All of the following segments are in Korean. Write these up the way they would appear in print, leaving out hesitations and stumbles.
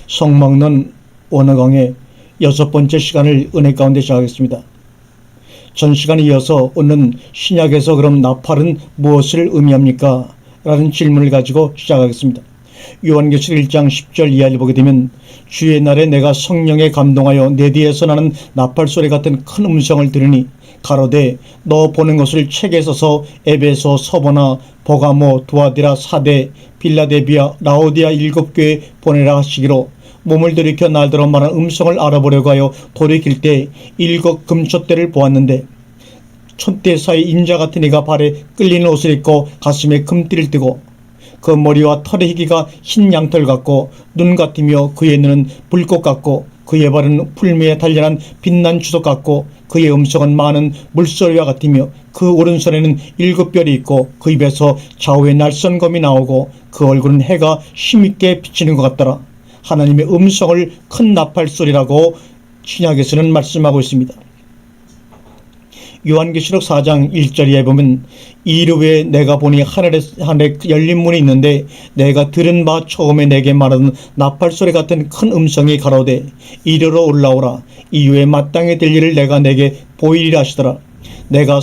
성막론 원어 강의 6번째 시간을 은혜 가운데 시작하겠습니다. 전 시간에 이어서 오늘 신약에서 그럼 나팔은 무엇을 의미합니까? 라는 질문을 가지고 시작하겠습니다. 요한계시록 1장 10절 이하를 보게 되면 주의 날에 내가 성령에 감동하여 내 뒤에서 나는 나팔 소리 같은 큰 음성을 들으니 가로되 너 보는 것을 책에 써서 에베소, 서보나, 버가모, 두아디라, 사대, 빌라델비아, 라오디아 7교회에 보내라 하시기로 몸을 들이켜 날더러 말한 음성을 알아보려고 하여 돌이킬 때 7 금촛대를 보았는데 촛대 사이 인자 같은 이가 발에 끌리는 옷을 입고 가슴에 금띠를 띠고 그 머리와 털의 희기가 흰 양털 같고 눈 같으며 그의 눈은 불꽃 같고 그의 발은 풀무에 단련한 빛난 주석 같고 그의 음성은 많은 물소리와 같으며 그 오른손에는 7별이 있고 그 입에서 좌우에 날선검이 나오고 그 얼굴은 해가 힘있게 비치는 것 같더라. 하나님의 음성을 큰 나팔 소리라고 신약에서는 말씀하고 있습니다. 요한계시록 4장 1절에 보면 이르 후에 내가 보니 하늘에 열린 문이 있는데 내가 들은 바 처음에 내게 말하던 나팔 소리 같은 큰 음성이 가로되 이르러 올라오라. 이후에 마땅히 될 일을 내가 내게 보이리라 하시더라. 내가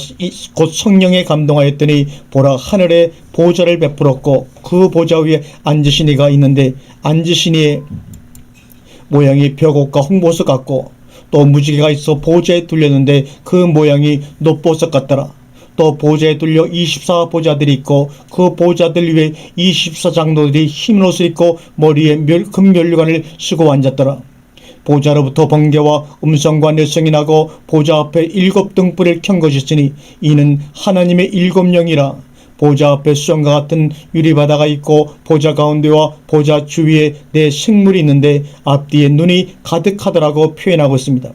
곧 성령에 감동하였더니 보라 하늘에 보좌를 베풀었고 그 보좌 위에 앉으신 이가 있는데 앉으신 이의 모양이 벽옷과 홍보석 같고 또 무지개가 있어 보좌에 둘렸는데 그 모양이 녹보석 같더라. 또 보좌에 둘려 24보좌들이 있고 그 보좌들 위에 24장로들이 흰 옷을 입고 머리에 금면류관을 쓰고 앉았더라. 보좌로부터 번개와 음성과 내성이 나고 보좌 앞에 7 등불을 켠 것이 있으니 이는 하나님의 7영이라. 보좌 앞에 수정과 같은 유리바다가 있고 보좌 가운데와 보좌 주위에 네 생물이 있는데 앞뒤에 눈이 가득하더라고 표현하고 있습니다.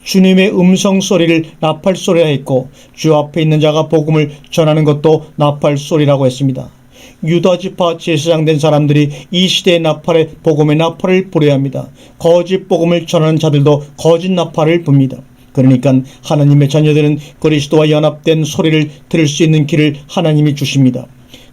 주님의 음성 소리를 나팔 소리라 했고 주 앞에 있는 자가 복음을 전하는 것도 나팔 소리라고 했습니다. 유다 지파 제사장 된 사람들이 이 시대의 나팔에 복음의 나팔을 불어야 합니다. 거짓 복음을 전하는 자들도 거짓 나팔을 붑니다. 그러니까 하나님의 자녀들은 그리스도와 연합된 소리를 들을 수 있는 길을 하나님이 주십니다.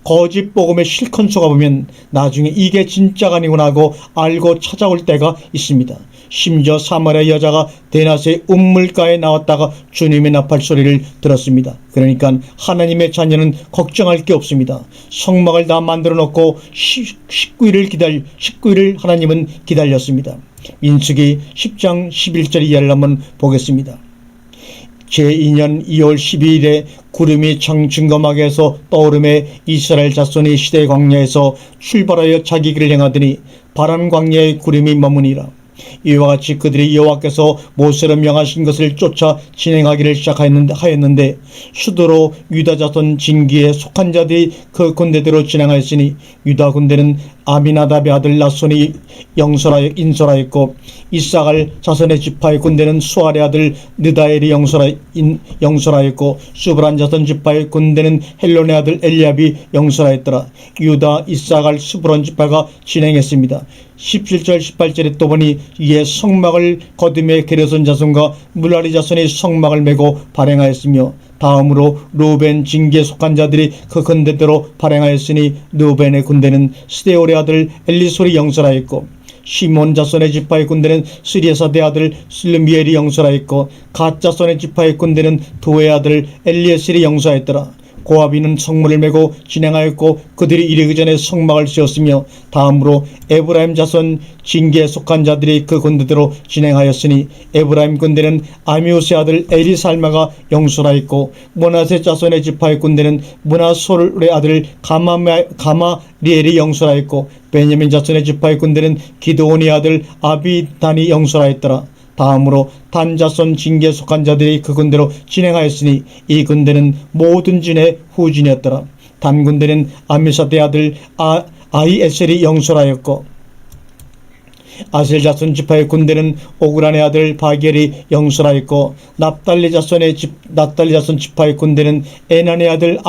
거짓 복음에 실컷 속아보면 나중에 이게 진짜가 아니구나 하고 알고 찾아올 때가 있습니다. 심지어 사마리아 여자가 대낮에 운물가에 나왔다가 주님의 나팔 소리를 들었습니다. 그러니까 하나님의 자녀는 걱정할 게 없습니다. 성막을 다 만들어 놓고 19일을 하나님은 기다렸습니다. 민수기 10장 11절 이하를 한번 보겠습니다. 제2년 2월 12일에 구름이 청증거하게 해서 떠오름에 이스라엘 자손이 시대 광야에서 출발하여 자기 길을 행하더니 바람 광야에 구름이 머무니라. 이와 같이 그들이 여호와께서 모세로 명하신 것을 쫓아 진행하기를 시작하였는데 수도로 유다 자손 진기에 속한 자들이 그 군대대로 진행하였으니 유다 군대는 아미나답의 아들 나손이 인솔하였고 이사갈 자손의 지파의 군대는 수알의 아들 느다엘이 영솔하였고 수브란 자손 지파의 군대는 헬론의 아들 엘리압이 영솔하였더라. 유다, 이사갈, 수브론 지파가 진행했습니다. 17절 18절에 또 보니 이에 성막을 거듭에 게르손 자손과 물라리 자손이 성막을 메고 발행하였으며 다음으로 루벤 징기에 속한 자들이 그 군대대로 발행하였으니 루벤의 군대는 스데올의 아들 엘리솔이 영솔하였고 시몬 자손의 지파의 군대는 스리에사대 아들 슬루미엘이 영솔하였고 갓 자손의 지파의 군대는 도의 아들 엘리에셀이 영솔하였더라. 고아비는 성문을 메고 진행하였고 그들이 이르기 전에 성막을 지었으며 다음으로 에브라임 자손 징계에 속한 자들이 그 군대대로 진행하였으니 에브라임 군대는 아미우스의 아들 에리살마가 영솔하였고 므낫세 자손의 지파의 군대는 므낫솔의 아들 가마리엘이 영솔하였고 베냐민 자손의 지파의 군대는 기드온의 아들 아비단이 영솔하였더라. 다음으로 단 자손 징계에 속한 자들이 그 군대로 진행하였으니 이 군대는 모든 진의 후진이었더라. 단 군대는 아미사대 아들 아이에셀이 영솔하였고 아셀 자손 지파의 군대는 오그란의 아들 바겔이 영솔하였고 납달리 자손 지파의 군대는 에난의 아들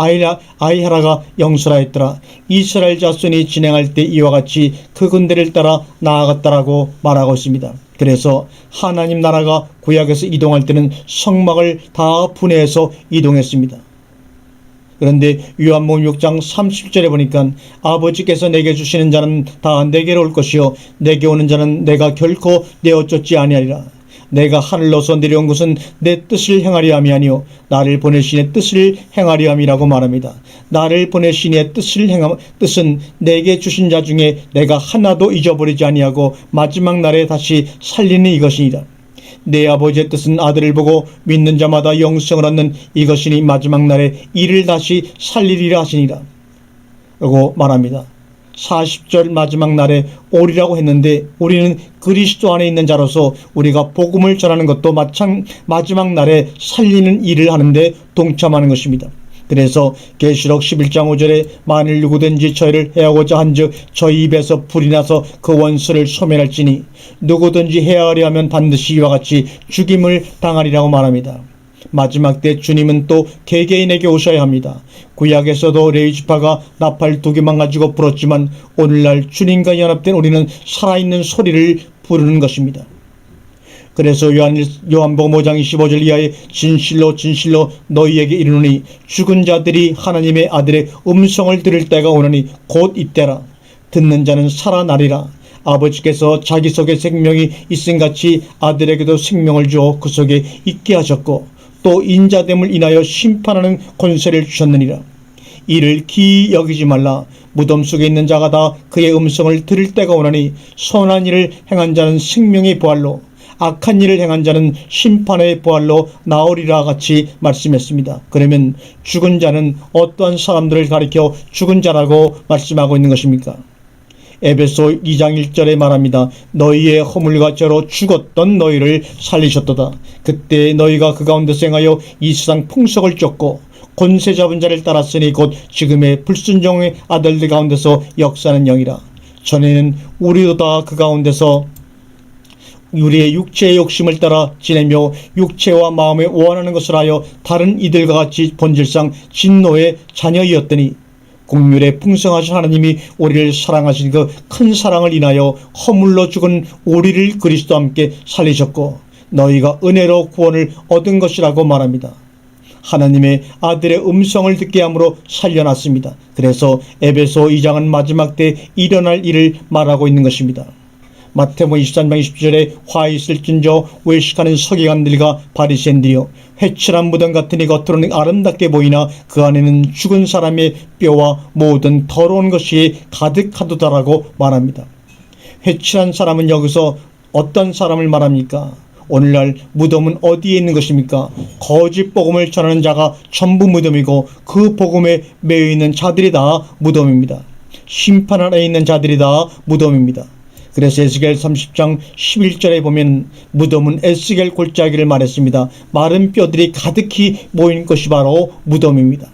아이하라가 영솔하였더라. 이스라엘 자손이 진행할 때 이와 같이 그 군대를 따라 나아갔다라고 말하고 있습니다. 그래서 하나님 나라가 구약에서 이동할 때는 성막을 다 분해해서 이동했습니다. 그런데 요한복음 6장 30절에 보니까 아버지께서 내게 주시는 자는 다 내게로 올 것이요 내게 오는 자는 내가 결코 내어 쫓지 아니하리라. 내가 하늘로서 내려온 것은 내 뜻을 행하려 함이 아니요 나를 보내신 이의 뜻을 행하려 함이라고 말합니다. 나를 보내신 이의 뜻은 내게 주신 자 중에 내가 하나도 잊어버리지 아니하고 마지막 날에 다시 살리는 이것이니라. 내 아버지의 뜻은 아들을 보고 믿는 자마다 영생을 얻는 이것이니 마지막 날에 이를 다시 살리리라 하시니라 라고 말합니다. 40절 마지막 날에 오리라고 했는데 우리는 그리스도 안에 있는 자로서 우리가 복음을 전하는 것도 마지막 날에 살리는 일을 하는데 동참하는 것입니다. 그래서 계시록 11장 5절에 만일 누구든지 저희를 해하고자 한즉 저희 입에서 불이 나서 그 원수를 소멸할지니 누구든지 해하려 하면 반드시 이와 같이 죽임을 당하리라고 말합니다. 마지막 때 주님은 또 개개인에게 오셔야 합니다. 구약에서도 레위 지파가 나팔 2개만 가지고 불었지만 오늘날 주님과 연합된 우리는 살아있는 소리를 부르는 것입니다. 그래서 요한복음 5장 25절 이하에 진실로 진실로 너희에게 이르노니 죽은 자들이 하나님의 아들의 음성을 들을 때가 오느니 곧 이때라. 듣는 자는 살아나리라. 아버지께서 자기 속에 생명이 있음같이 아들에게도 생명을 주어 그 속에 있게 하셨고 또 인자됨을 인하여 심판하는 권세를 주셨느니라. 이를 기이 여기지 말라. 무덤 속에 있는 자가 다 그의 음성을 들을 때가 오나니 선한 일을 행한 자는 생명의 부활로 악한 일을 행한 자는 심판의 부활로 나오리라 같이 말씀했습니다. 그러면 죽은 자는 어떠한 사람들을 가리켜 죽은 자라고 말씀하고 있는 것입니까? 에베소 2장 1절에 말합니다. 너희의 허물과 죄로 죽었던 너희를 살리셨도다. 그때 너희가 그 가운데서 행하여 이 세상 풍속을 쫓고 권세 잡은 자를 따랐으니 곧 지금의 불순종의 아들들 가운데서 역사하는 영이라. 전에는 우리도 다 그 가운데서 우리의 육체의 욕심을 따라 지내며 육체와 마음에 원하는 것을 하여 다른 이들과 같이 본질상 진노의 자녀이었더니 공률에 풍성하신 하나님이 우리를 사랑하신 그 큰 사랑을 인하여 허물로 죽은 우리를 그리스도와 함께 살리셨고 너희가 은혜로 구원을 얻은 것이라고 말합니다. 하나님의 아들의 음성을 듣게 함으로 살려놨습니다. 그래서 에베소 2장은 마지막 때 일어날 일을 말하고 있는 것입니다. 마태복음 23장 20절에 화 있을진저 외식하는 서기관들과 바리새인들이여 회칠한 무덤 같으니 겉으로는 아름답게 보이나 그 안에는 죽은 사람의 뼈와 모든 더러운 것이 가득하도다라고 말합니다. 회칠한 사람은 여기서 어떤 사람을 말합니까? 오늘날 무덤은 어디에 있는 것입니까? 거짓 복음을 전하는 자가 전부 무덤이고 그 복음에 매여 있는 자들이 다 무덤입니다. 심판 아래에 있는 자들이 다 무덤입니다. 그래서 에스겔 30장 11절에 보면 무덤은 에스겔 골짜기를 말했습니다. 마른 뼈들이 가득히 모인 것이 바로 무덤입니다.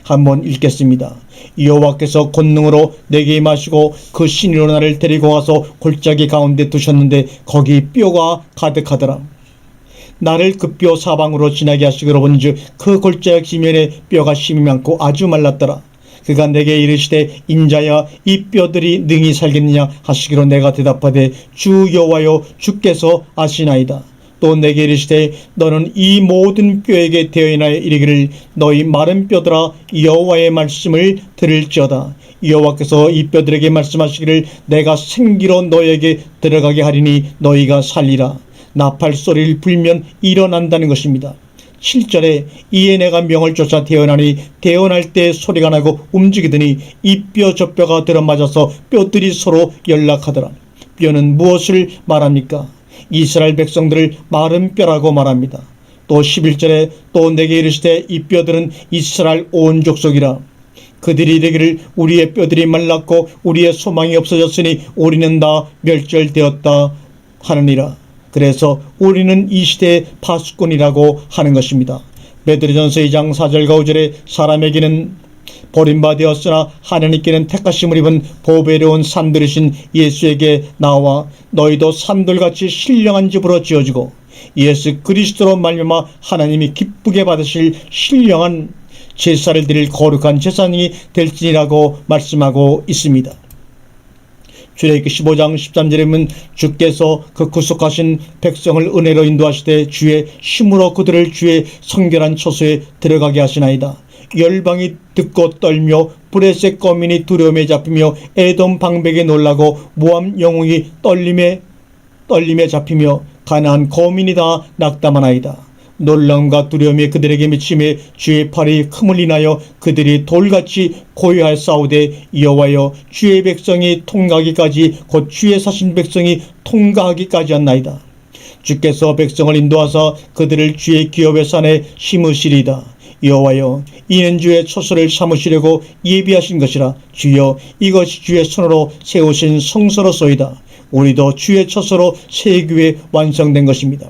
한번 읽겠습니다. 여호와께서 권능으로 내게 임하시고 그 신으로 나를 데리고 와서 골짜기 가운데 두셨는데 거기 뼈가 가득하더라. 나를 그 뼈 사방으로 지나게 하시기로 본즉 그 골짜기 지면에 뼈가 심이 많고 아주 말랐더라. 그가 내게 이르시되 인자야 이 뼈들이 능히 살겠느냐 하시기로 내가 대답하되 주 여호와여 주께서 아시나이다. 또 내게 이르시되 너는 이 모든 뼈에게 대언하여 이르기를 너희 마른 뼈들아 여호와의 말씀을 들을지어다. 여호와께서 이 뼈들에게 말씀하시기를 내가 생기로 너에게 들어가게 하리니 너희가 살리라. 나팔 소리를 불면 일어난다는 것입니다. 7절에 이에 내가 명을 쫓아 대언하니 대언할 때 소리가 나고 움직이더니 이 뼈 저 뼈가 들어맞아서 뼈들이 서로 연락하더라. 뼈는 무엇을 말합니까? 이스라엘 백성들을 마른 뼈라고 말합니다. 또 11절에 또 내게 이르시되 이 뼈들은 이스라엘 온 족속이라. 그들이 이르기를 우리의 뼈들이 말랐고 우리의 소망이 없어졌으니 우리는 다 멸절되었다 하느니라. 그래서 우리는 이 시대의 파수꾼이라고 하는 것입니다. 베드로전서 2장 4절과 5절에 사람에게는 버림받았으나 하나님께는 택하심을 입은 보배로운 산들이신 예수에게 나와 너희도 산들같이 신령한 집으로 지어지고 예수 그리스도로 말미암아 하나님이 기쁘게 받으실 신령한 제사를 드릴 거룩한 제사장이 될지니라고 말씀하고 있습니다. 출애굽기 15장 13절에 보면 주께서 그 구속하신 백성을 은혜로 인도하시되 주의 힘으로 그들을 주의 성결한 처소에 들어가게 하시나이다. 열방이 듣고 떨며 브레셋 거민이 두려움에 잡히며 에돔 방백에 놀라고 모압 영웅이 떨림에 잡히며 가나안 거민이 다 낙담하나이다. 놀라움과 두려움이 그들에게 미침에 주의 팔이 큼을 인하여 그들이 돌같이 고요하여 싸우되 여호와여 주의 백성이 통과하기까지 곧 주의 사신 백성이 통과하기까지 한나이다. 주께서 백성을 인도하사 그들을 주의 기업의 산에 심으시리이다. 여호와여 이는 주의 처소를 삼으시려고 예비하신 것이라. 주여 이것이 주의 손으로 세우신 성소로소이다. 우리도 주의 처소로 새 교회 완성된 것입니다.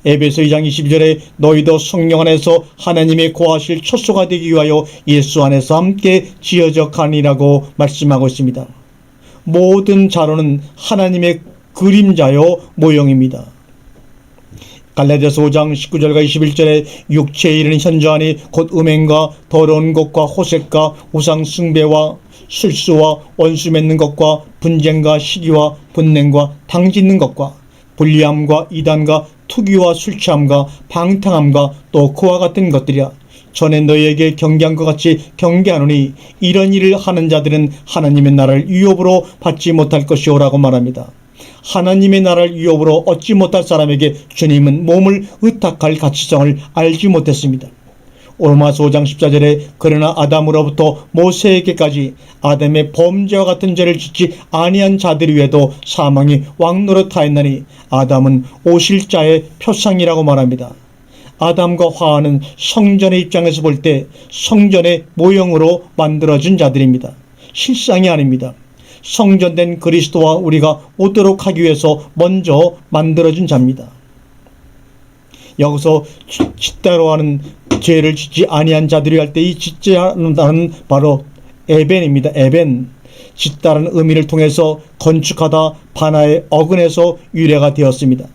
에베소 2장 22절에 너희도 성령 안에서 하나님의 거하실 처소가 되기 위하여 예수 안에서 함께 지어져 가니라고 말씀하고 있습니다. 모든 자로는 하나님의 그림자요 모형입니다. 갈라디아서 5장 19절과 21절에 육체에 이르는 현저하니 곧 음행과 더러운 것과 호색과 우상 숭배와 술수와 원수 맺는 것과 분쟁과 시기와 분냉과 당짓는 것과 불리함과 이단과 투기와 술 취함과 방탕함과 또 그와 같은 것들이라. 전에 너희에게 경계한 것 같이 경계하노니 이런 일을 하는 자들은 하나님의 나라를 유업으로 받지 못할 것이오라고 말합니다. 하나님의 나라를 유업으로 얻지 못할 사람에게 주님은 몸을 의탁할 가치성을 알지 못했습니다. 로마서 5장 14절에 그러나 아담으로부터 모세에게까지 아담의 범죄와 같은 죄를 짓지 아니한 자들 위에도 사망이 왕노릇하였나니 아담은 오실 자의 표상이라고 말합니다. 아담과 화하는 성전의 입장에서 볼 때 성전의 모형으로 만들어진 자들입니다. 실상이 아닙니다. 성전된 그리스도와 우리가 오도록 하기 위해서 먼저 만들어진 자입니다. 여기서 짓다로 하는 죄를 짓지 아니한 자들이 할 때 이 짓자는 단어는 바로 에벤입니다. 에벤. 짓다라는 의미를 통해서 건축하다 바나의 어근에서 유래가 되었습니다.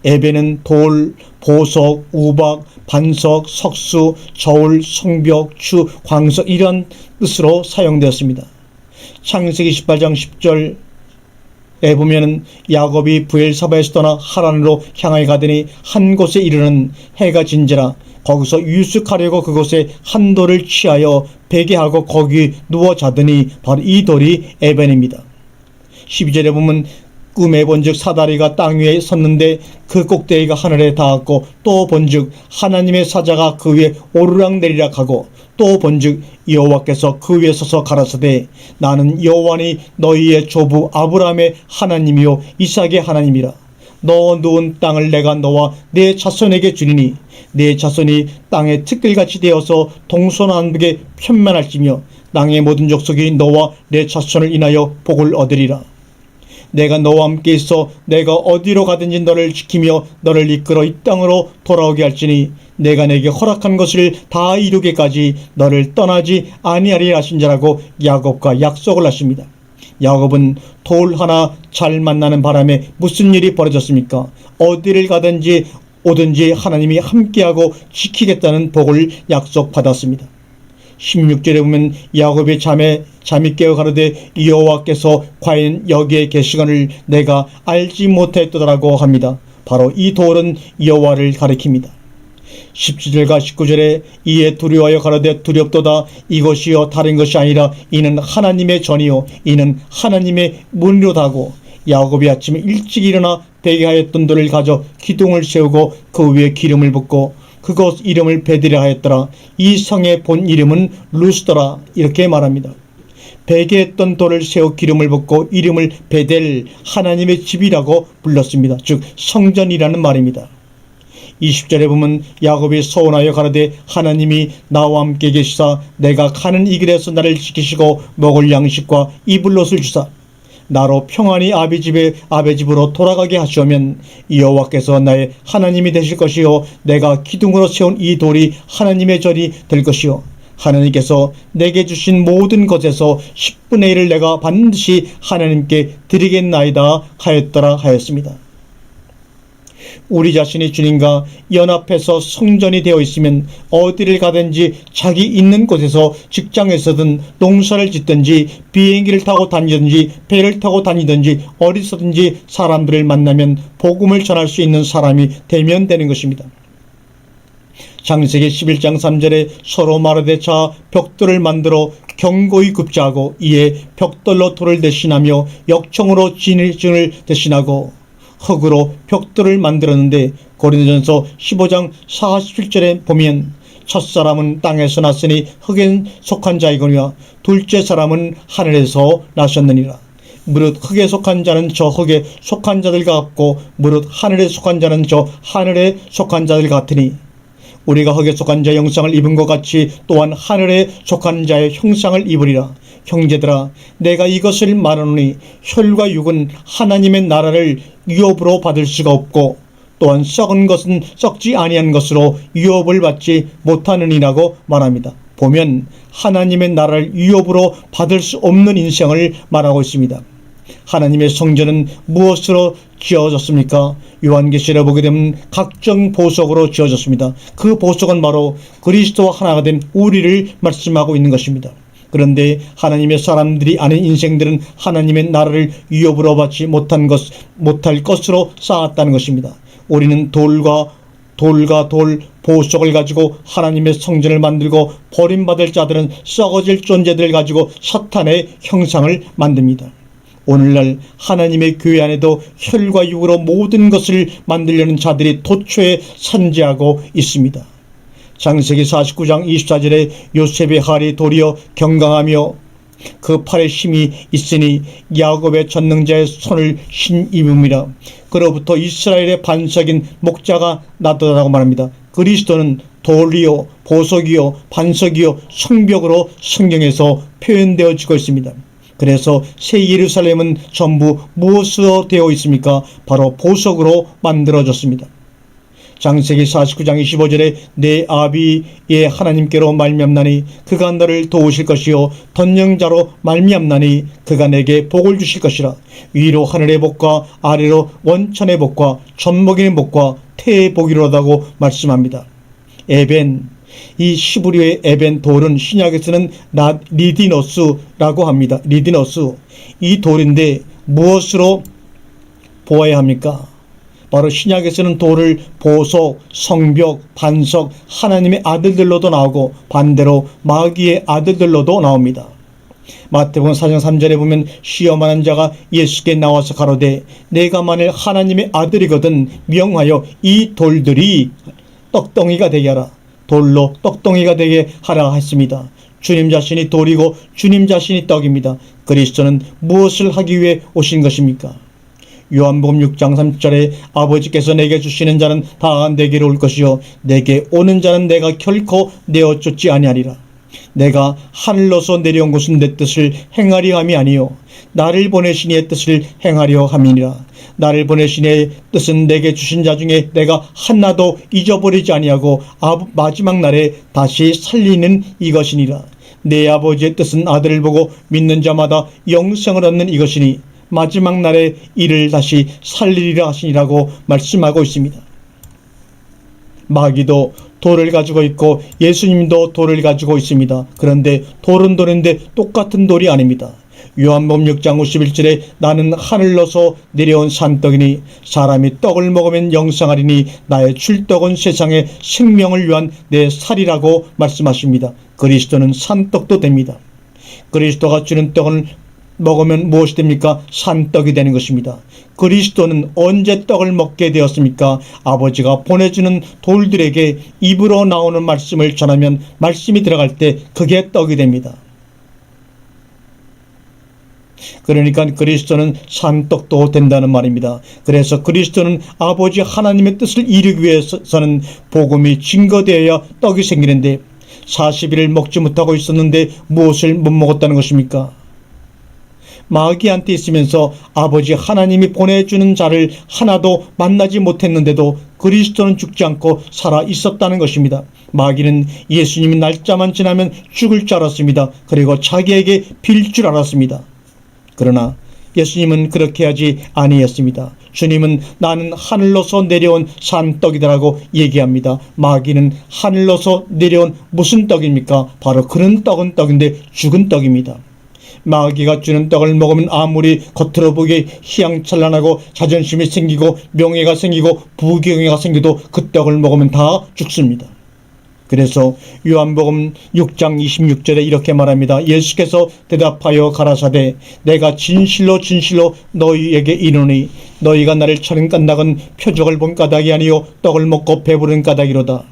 에벤은 돌, 보석, 우박, 반석, 석수, 저울, 성벽, 추, 광석 이런 뜻으로 사용되었습니다. 창세기 18장 10절에 보면은 야곱이 브엘사바에서 떠나 하란으로 향하여 가더니 한 곳에 이르는 해가 진지라. 거기서 유숙하려고 그곳에 한 돌을 취하여 베게 하고 거기 누워 자더니 바로 이 돌이 에벤입니다. 12절에 보면 꿈에 본즉 사다리가 땅 위에 섰는데 그 꼭대기가 하늘에 닿았고 또 본즉 하나님의 사자가 그 위에 오르락내리락 하고 또 본즉 여호와께서 그 위에 서서 가라사대 나는 여호와니 너희의 조부 아브라함의 하나님이요 이삭의 하나님이라. 너 누운 땅을 내가 너와 내 자손에게 주리니 내 자손이 땅의 티끌같이 되어서 동서남북에 편만할지며 땅의 모든 족속이 너와 내 자손을 인하여 복을 얻으리라. 내가 너와 함께 있어 내가 어디로 가든지 너를 지키며 너를 이끌어 이 땅으로 돌아오게 할지니 내가 내게 허락한 것을 다 이루기까지 너를 떠나지 아니하리라 하신 자라고 야곱과 약속을 하십니다. 야곱은 돌 하나 잘 만나는 바람에 무슨 일이 벌어졌습니까? 어디를 가든지 오든지 하나님이 함께하고 지키겠다는 복을 약속받았습니다. 16절에 보면 야곱이 잠이 깨어 가로되 여호와께서 과연 여기에 계시거늘 내가 알지 못했도다라고 합니다. 바로 이 돌은 여호와를 가리킵니다. 17절과 19절에 이에 두려워하여 가로되 두렵도다 이것이요 다른 것이 아니라 이는 하나님의 전이요 이는 하나님의 문이로다 하고 야곱이 아침에 일찍 일어나 베게 하였던 돌을 가져 기둥을 세우고 그 위에 기름을 붓고 그곳 이름을 베드라 하였더라. 이 성의 본 이름은 루스더라. 이렇게 말합니다. 베개했던 돌을 세워 기름을 붓고 이름을 베델 하나님의 집이라고 불렀습니다. 즉 성전이라는 말입니다. 20절에 보면 야곱이 서원하여 가로되 하나님이 나와 함께 계시사 내가 가는 이 길에서 나를 지키시고 먹을 양식과 입을 옷을 주사 나로 평안히 아비 집으로 돌아가게 하시오면 여호와께서 나의 하나님이 되실 것이요 내가 기둥으로 세운 이 돌이 하나님의 절이 될 것이요 하나님께서 내게 주신 모든 것에서 10분의 1을 내가 반드시 하나님께 드리겠나이다 하였더라 하였습니다. 우리 자신이 주님과 연합해서 성전이 되어 있으면 어디를 가든지 자기 있는 곳에서 직장에서든 농사를 짓든지 비행기를 타고 다니든지 배를 타고 다니든지 어디서든지 사람들을 만나면 복음을 전할 수 있는 사람이 되면 되는 것입니다. 창세기 11장 3절에 서로 말하되 자 벽돌을 만들어 견고히 굽자하고 이에 벽돌로 돌을 대신하며 역청으로 진을 대신하고 흙으로 벽돌을 만들었는데 고린도전서 15장 47절에 보면 첫사람은 땅에서 났으니 흙에 속한 자이거니와 둘째 사람은 하늘에서 나셨느니라. 무릇 흙에 속한 자는 저 흙에 속한 자들과 같고 무릇 하늘에 속한 자는 저 하늘에 속한 자들 같으니 우리가 흙에 속한 자의 형상을 입은 것 같이 또한 하늘에 속한 자의 형상을 입으리라. 형제들아 내가 이것을 말하노니 혈과 육은 하나님의 나라를 유업으로 받을 수가 없고 또한 썩은 것은 썩지 아니한 것으로 유업을 받지 못하느니라고 말합니다. 보면 하나님의 나라를 유업으로 받을 수 없는 인생을 말하고 있습니다. 하나님의 성전은 무엇으로 지어졌습니까? 요한계시를 보게 되면 각종 보석으로 지어졌습니다. 그 보석은 바로 그리스도와 하나가 된 우리를 말씀하고 있는 것입니다. 그런데 하나님의 사람들이 아는 인생들은 하나님의 나라를 유업으로 받지 못할 것으로 쌓았다는 것입니다. 우리는 돌과 돌, 보석을 가지고 하나님의 성전을 만들고 버림받을 자들은 썩어질 존재들을 가지고 사탄의 형상을 만듭니다. 오늘날 하나님의 교회 안에도 혈과 육으로 모든 것을 만들려는 자들이 도처에 산재하고 있습니다. 창세기 49장 24절에 요셉의 할이 도리어 경강하며 그 팔에 힘이 있으니 야곱의 전능자의 손을 힘입음이라. 그로부터 이스라엘의 반석인 목자가 나더라고 말합니다. 그리스도는 돌이요 보석이요 반석이요 성벽으로 성경에서 표현되어지고 있습니다. 그래서 새 예루살렘은 전부 무엇으로 되어 있습니까? 바로 보석으로 만들어졌습니다. 창세기 49장 25절에 내 아비의 하나님께로 말미암나니 그가 너를 도우실 것이요 덧령자로 말미암나니 그가 내게 복을 주실 것이라. 위로 하늘의 복과 아래로 원천의 복과 젖먹이는 복과 태의 복이로다고 말씀합니다. 에벤, 이 시브리어의 에벤 돌은 신약에서는 리디너스라고 합니다. 리디너스, 이 돌인데 무엇으로 보아야 합니까? 바로 신약에서는 돌을 보석, 성벽, 반석, 하나님의 아들들로도 나오고 반대로 마귀의 아들들로도 나옵니다. 마태복음 4장 3절에 보면 시험하는 자가 예수께 나와서 가로되 내가 만일 하나님의 아들이거든 명하여 이 돌들이 떡덩이가 되게 하라. 돌로 떡덩이가 되게 하라 했습니다. 주님 자신이 돌이고 주님 자신이 떡입니다. 그리스도는 무엇을 하기 위해 오신 것입니까? 요한복음 6장 3절에 아버지께서 내게 주시는 자는 다 내게로 올 것이요 내게 오는 자는 내가 결코 내어 쫓지 아니하리라. 내가 하늘로서 내려온 것은 내 뜻을 행하려 함이 아니요 나를 보내신 이의 뜻을 행하려 함이니라. 나를 보내신 이의 뜻은 내게 주신 자 중에 내가 하나도 잊어버리지 아니하고 마지막 날에 다시 살리는 이것이니라. 내 아버지의 뜻은 아들을 보고 믿는 자마다 영생을 얻는 이것이니 마지막 날에 이를 다시 살리리라 하시니라고 말씀하고 있습니다. 마귀도 돌을 가지고 있고 예수님도 돌을 가지고 있습니다. 그런데 돌은 돌인데 똑같은 돌이 아닙니다. 요한복음 6장 51절에 나는 하늘로서 내려온 산떡이니 사람이 떡을 먹으면 영생하리니 나의 출떡은 세상의 생명을 위한 내 살이라고 말씀하십니다. 그리스도는 산떡도 됩니다. 그리스도가 주는 떡을 먹으면 무엇이 됩니까? 산떡이 되는 것입니다. 그리스도는 언제 떡을 먹게 되었습니까? 아버지가 보내주는 돌들에게 입으로 나오는 말씀을 전하면 말씀이 들어갈 때 그게 떡이 됩니다. 그러니까 그리스도는 산떡도 된다는 말입니다. 그래서 그리스도는 아버지 하나님의 뜻을 이루기 위해서는 복음이 증거되어야 떡이 생기는데 40일을 먹지 못하고 있었는데 무엇을 못 먹었다는 것입니까? 마귀한테 있으면서 아버지 하나님이 보내주는 자를 하나도 만나지 못했는데도 그리스도는 죽지 않고 살아 있었다는 것입니다. 마귀는 예수님이 날짜만 지나면 죽을 줄 알았습니다. 그리고 자기에게 빌 줄 알았습니다. 그러나 예수님은 그렇게 하지 아니했습니다. 주님은 나는 하늘로서 내려온 산떡이다라고 얘기합니다. 마귀는 하늘로서 내려온 무슨 떡입니까? 바로 그런 떡은 떡인데 죽은 떡입니다. 마귀가 주는 떡을 먹으면 아무리 겉으로 보기에 희양찬란하고 자존심이 생기고 명예가 생기고 부경애가 생겨도 그 떡을 먹으면 다 죽습니다. 그래서 요한복음 6장 26절에 이렇게 말합니다. 예수께서 대답하여 가라사대 내가 진실로 진실로 너희에게 이르노니 너희가 나를 차는 까닭은 표적을 본 까닭이 아니요 떡을 먹고 배부른 까닭이로다.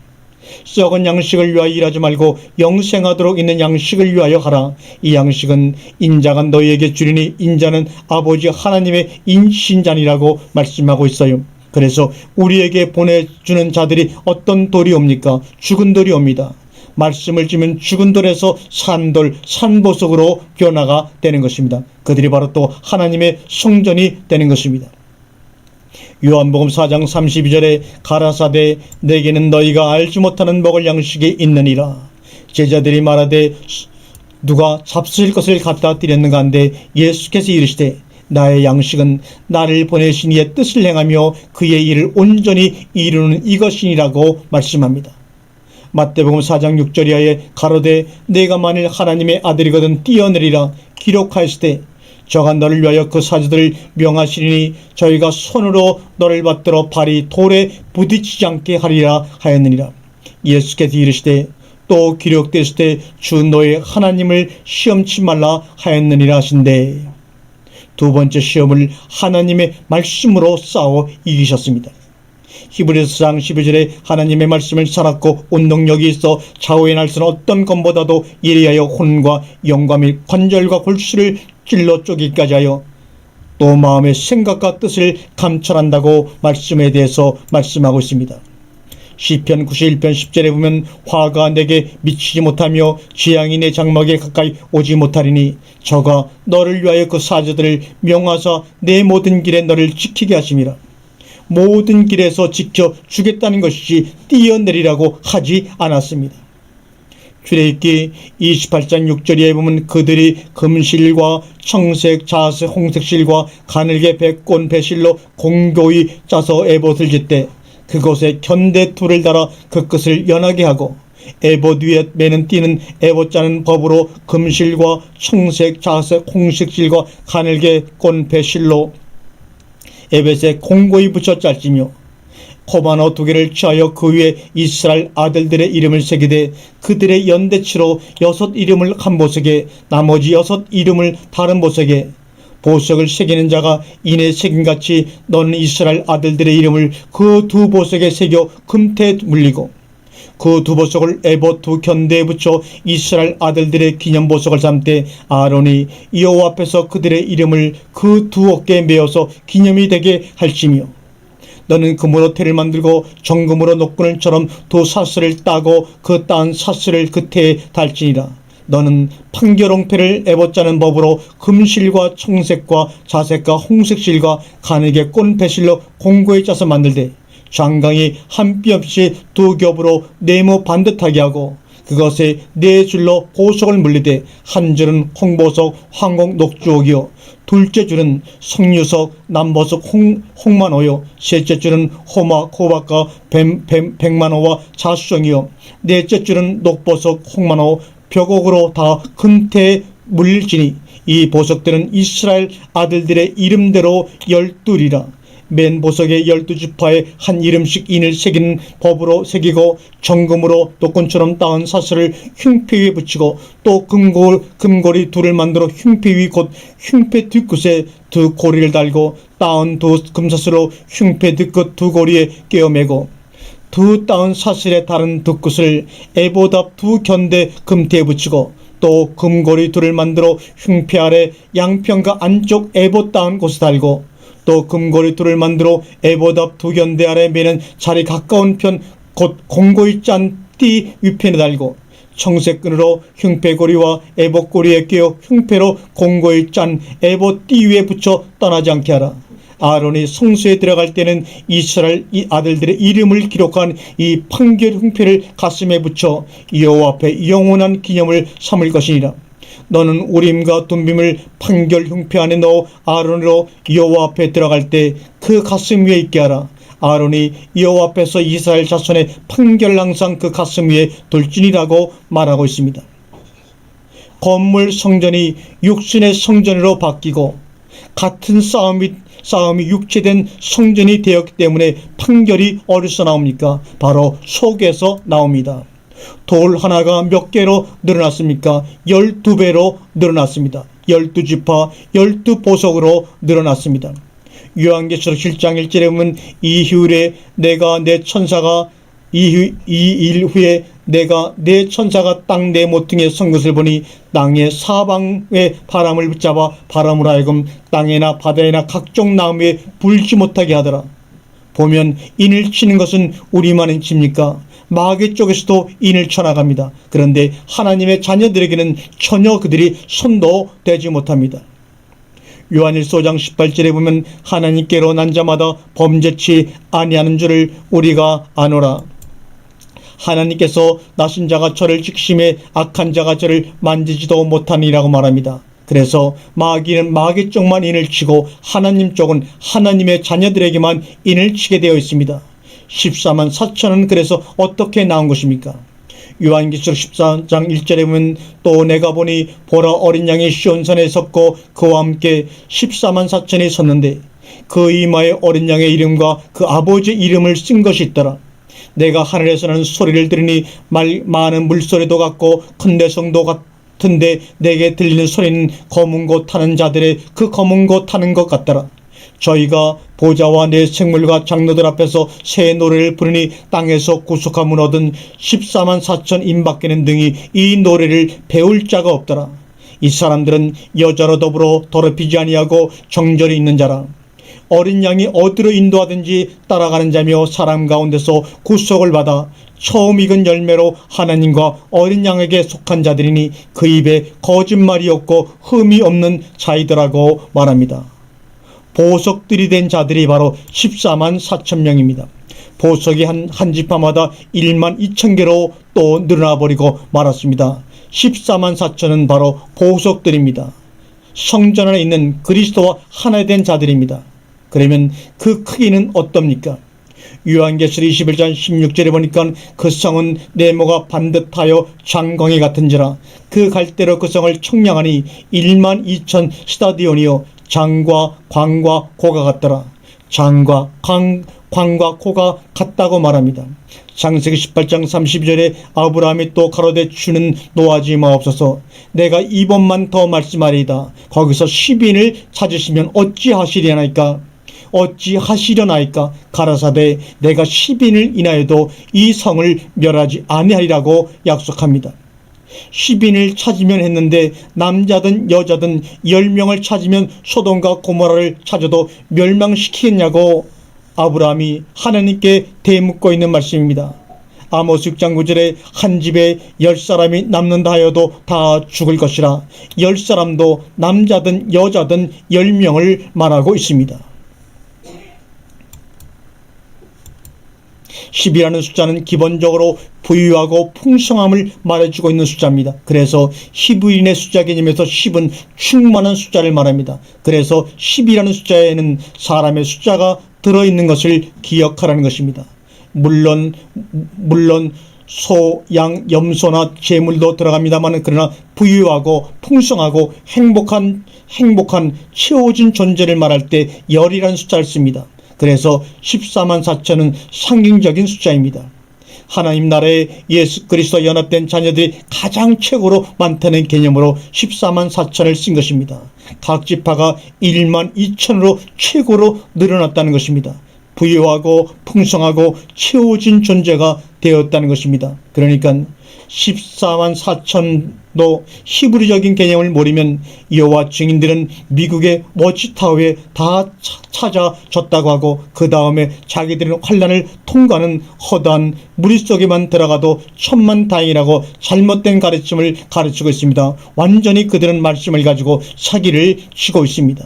썩은 양식을 위하여 일하지 말고 영생하도록 있는 양식을 위하여 하라. 이 양식은 인자가 너희에게 주리니 인자는 아버지 하나님의 인신자니라고 말씀하고 있어요. 그래서 우리에게 보내주는 자들이 어떤 돌이 옵니까? 죽은 돌이 옵니다. 말씀을 지면 죽은 돌에서 산 돌, 산보석으로 변화가 되는 것입니다. 그들이 바로 또 하나님의 성전이 되는 것입니다. 요한복음 4장 32절에 가라사대 내게는 너희가 알지 못하는 먹을 양식이 있느니라. 제자들이 말하되 누가 잡수실 것을 갖다 드렸는가 한데 예수께서 이르시되 나의 양식은 나를 보내신 이의 뜻을 행하며 그의 일을 온전히 이루는 이것이니라고 말씀합니다. 마태복음 4장 6절 이하에 가로되 내가 만일 하나님의 아들이거든 뛰어내리라 기록하였을 때 저가 너를 위하여 그 사자들을 명하시리니 저희가 손으로 너를 받들어 발이 돌에 부딪히지 않게 하리라 하였느니라. 예수께서 이르시되 또 기록되었을 때 주 너의 하나님을 시험치 말라 하였느니라 하신대. 두 번째 시험을 하나님의 말씀으로 싸워 이기셨습니다. 히브리서 4장 12절에 하나님의 말씀을 살았고 운동력이 있어 좌우의 날선 어떤 것보다도 예리하여 혼과 영과 및 관절과 골수를 찔러 쪼기까지 하여 또 마음의 생각과 뜻을 감찰한다고 말씀에 대해서 말씀하고 있습니다. 시편 91편 10절에 보면 화가 내게 미치지 못하며 재앙이 내 장막에 가까이 오지 못하리니 저가 너를 위하여 그 사자들을 명하사 내 모든 길에 너를 지키게 하심이라. 모든 길에서 지켜 주겠다는 것이지 뛰어내리라고 하지 않았습니다. 출애굽기 28장 6절에 보면 그들이 금실과 청색, 자색, 홍색실과 가늘게 백곤 배실로 공고히 짜서 에봇을 짓되 그곳에 견대 둘을 달아 그 끝을 연하게 하고 에봇 위에 매는 띠는 에봇 짜는 법으로 금실과 청색, 자색, 홍색실과 가늘게 꼰 배실로 에봇에 공고히 붙여 짤지며 코바너 2개를 취하여 그 위에 이스라엘 아들들의 이름을 새기되 그들의 연대치로 6 이름을 한 보석에 나머지 6 이름을 다른 보석에 보석을 새기는 자가 이내 새김같이 너는 이스라엘 아들들의 이름을 그 2 보석에 새겨 금태에 물리고 그 2 보석을 에봇 2 견대에 붙여 이스라엘 아들들의 기념보석을 삼되 아론이 여호와 앞에서 그들의 이름을 그 2 어깨에 메어서 기념이 되게 할지며 너는 금으로 태를 만들고 정금으로 녹군을처럼 2 사슬을 따고 그 딴 사슬을 그 태에 달지니라. 너는 판결홍패를 에봇 짜는 법으로 금실과 청색과 자색과 홍색실과 가늘게 꼰 배실로 공고히 짜서 만들되 장강이 한 뼘 없이 2 겹으로 네모 반듯하게 하고 그것에 4줄로 보석을 물리되 한 줄은 홍보석 황공 녹주옥이요 둘째 줄은 석류석 남보석 홍만호요 셋째 줄은 호막 호박과 백만호와 자수정이요 넷째 줄은 녹보석 홍만호 벽옥으로 다 금태에 물릴지니 이 보석들은 이스라엘 아들들의 이름대로 12이라. 맨 보석의 12지파에 한 이름씩 인을 새기는 법으로 새기고 정금으로 녹건처럼 따은 사슬을 흉패 위에 붙이고 또 금고리 2를 만들어 흉패 위 곧 흉패 뒷끝에 2 고리를 달고 따은 2 금사슬로 흉패 뒷끝 2 고리에 꿰어매고 2 따은 사슬의 다른 2 끝을 에봇 앞 2 견대 금태에 붙이고 또 금고리 2를 만들어 흉패 아래 양편과 안쪽 에봇 따은 곳에 달고 또 금고리 2를 만들어 에봇 앞 2 견대 아래 매는 자리 가까운 편 곧 공고히 짠 띠 위편에 달고 청색끈으로 흉패고리와 에봇고리에 끼어 흉패로 공고히 짠 에봇 띠 위에 붙여 떠나지 않게 하라. 아론이 성소에 들어갈 때는 이스라엘 이 아들들의 이름을 기록한 이 판결 흉패를 가슴에 붙여 여호와 앞에 영원한 기념을 삼을 것이니라. 너는 우림과 둠빔을 판결 흉패 안에 넣어 아론으로 여호와 앞에 들어갈 때 그 가슴 위에 있게 하라. 아론이 여호와 앞에서 이스라엘 자손의 판결을 항상 그 가슴 위에 돌지니라고 말하고 있습니다. 건물 성전이 육신의 성전으로 바뀌고 같은 싸움이 육체된 성전이 되었기 때문에 판결이 어디서 나옵니까? 바로 속에서 나옵니다. 돌 하나가 몇 개로 늘어났습니까? 12배로 늘어났습니다. 12지파 12보석으로 늘어났습니다. 요한계시록 7장 1절에 보면 이일 후에 내가 내 천사가 땅 내 모퉁이에 선 것을 보니 땅의 사방의 바람을 붙잡아 바람으로 하여금 땅에나 바다에나 각종 나무에 불지 못하게 하더라. 보면 인을 치는 것은 우리만이 칩니까? 마귀 쪽에서도 인을 쳐나갑니다. 그런데 하나님의 자녀들에게는 전혀 그들이 손도 대지 못합니다. 요한일서 5장 18절에 보면 하나님께로 난 자마다 범죄치 아니하는 줄을 우리가 아노라. 하나님께서 나신 자가 저를 지키심에 악한 자가 저를 만지지도 못하니라고 말합니다. 그래서 마귀는 마귀 쪽만 인을 치고 하나님 쪽은 하나님의 자녀들에게만 인을 치게 되어 있습니다. 14만 4천은 그래서 어떻게 나온 것입니까? 요한계시록 14장 1절에 보면 또 내가 보니 보라 어린 양이 시온산에 섰고 그와 함께 14만 4천이 섰는데 그 이마에 어린 양의 이름과 그 아버지의 이름을 쓴 것이 있더라. 내가 하늘에서 나는 소리를 들으니 많은 물소리도 같고 큰 대성도 같은데 내게 들리는 소리는 검은 고 타는 자들의 그 검은 고 타는 것 같더라. 저희가 보좌와 내 생물과 장로들 앞에서 새 노래를 부르니 땅에서 구속함을 얻은 14만 4천 인밖에는 등이 이 노래를 배울 자가 없더라. 이 사람들은 여자로 더불어 더럽히지 아니하고 정절이 있는 자라. 어린 양이 어디로 인도하든지 따라가는 자며 사람 가운데서 구속을 받아 처음 익은 열매로 하나님과 어린 양에게 속한 자들이니 그 입에 거짓말이 없고 흠이 없는 자이더라고 말합니다. 보석들이 된 자들이 바로 14만 4천 명입니다. 보석이 한 지파마다 1만 2천 개로 또 늘어나버리고 말았습니다. 14만 4천은 바로 보석들입니다. 성전 안에 있는 그리스도와 하나 된 자들입니다. 그러면 그 크기는 어떻습니까? 요한계시록 21장 16절에 보니까 그 성은 네모가 반듯하여 장광이 같은지라 그 갈대로 그 성을 청량하니 1만 2천 스타디온이요 장과 광과 고가 같더라. 장과 광과 고가 같다고 말합니다. 창세기 18장 32절에 아브라함이 또 가로되 주는 노하지 마옵소서 내가 이번만 더 말씀하리이다. 거기서 10인을 찾으시면 어찌하시려나이까 가라사대 내가 10인을 인하여도 이 성을 멸하지 아니하리라고 약속합니다. 10인을 찾으면 했는데 남자든 여자든 10명을 찾으면 소돔과 고모라를 찾아도 멸망시키겠냐고 아브라함이 하나님께 대묻고 있는 말씀입니다. 아모스 6장 9절에 한 집에 10사람이 남는다 하여도 다 죽을 것이라 10사람도 남자든 여자든 10명을 말하고 있습니다. 10이라는 숫자는 기본적으로 부유하고 풍성함을 말해주고 있는 숫자입니다. 그래서 히브리인의 숫자 개념에서 10은 충만한 숫자를 말합니다. 그래서 10이라는 숫자에는 사람의 숫자가 들어있는 것을 기억하라는 것입니다. 물론 소, 양, 염소나 재물도 들어갑니다만 그러나 부유하고 풍성하고 행복한 채워진 존재를 말할 때 열이라는 숫자를 씁니다. 그래서 14만 4천은 상징적인 숫자입니다. 하나님 나라에 예수 그리스도 연합된 자녀들이 가장 최고로 많다는 개념으로 14만 4천을 쓴 것입니다. 각 지파가 1만 2천으로 최고로 늘어났다는 것입니다. 부유하고 풍성하고 채워진 존재가 되었다는 것입니다. 그러니까 14만 4천도 히브리적인 개념을 모르면 여호와 증인들은 미국의 워치타워에 다 찾아졌다고 하고 그 다음에 자기들은 환란을 통과하는 허다한 무리 속에만 들어가도 천만다행이라고 잘못된 가르침을 가르치고 있습니다. 완전히 그들은 말씀을 가지고 사기를 치고 있습니다.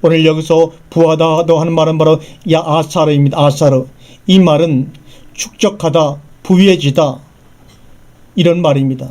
오늘 여기서 부하다도 하는 말은 바로 아사르입니다. 아사르. 이 말은 축적하다, 부유해지다 이런 말입니다.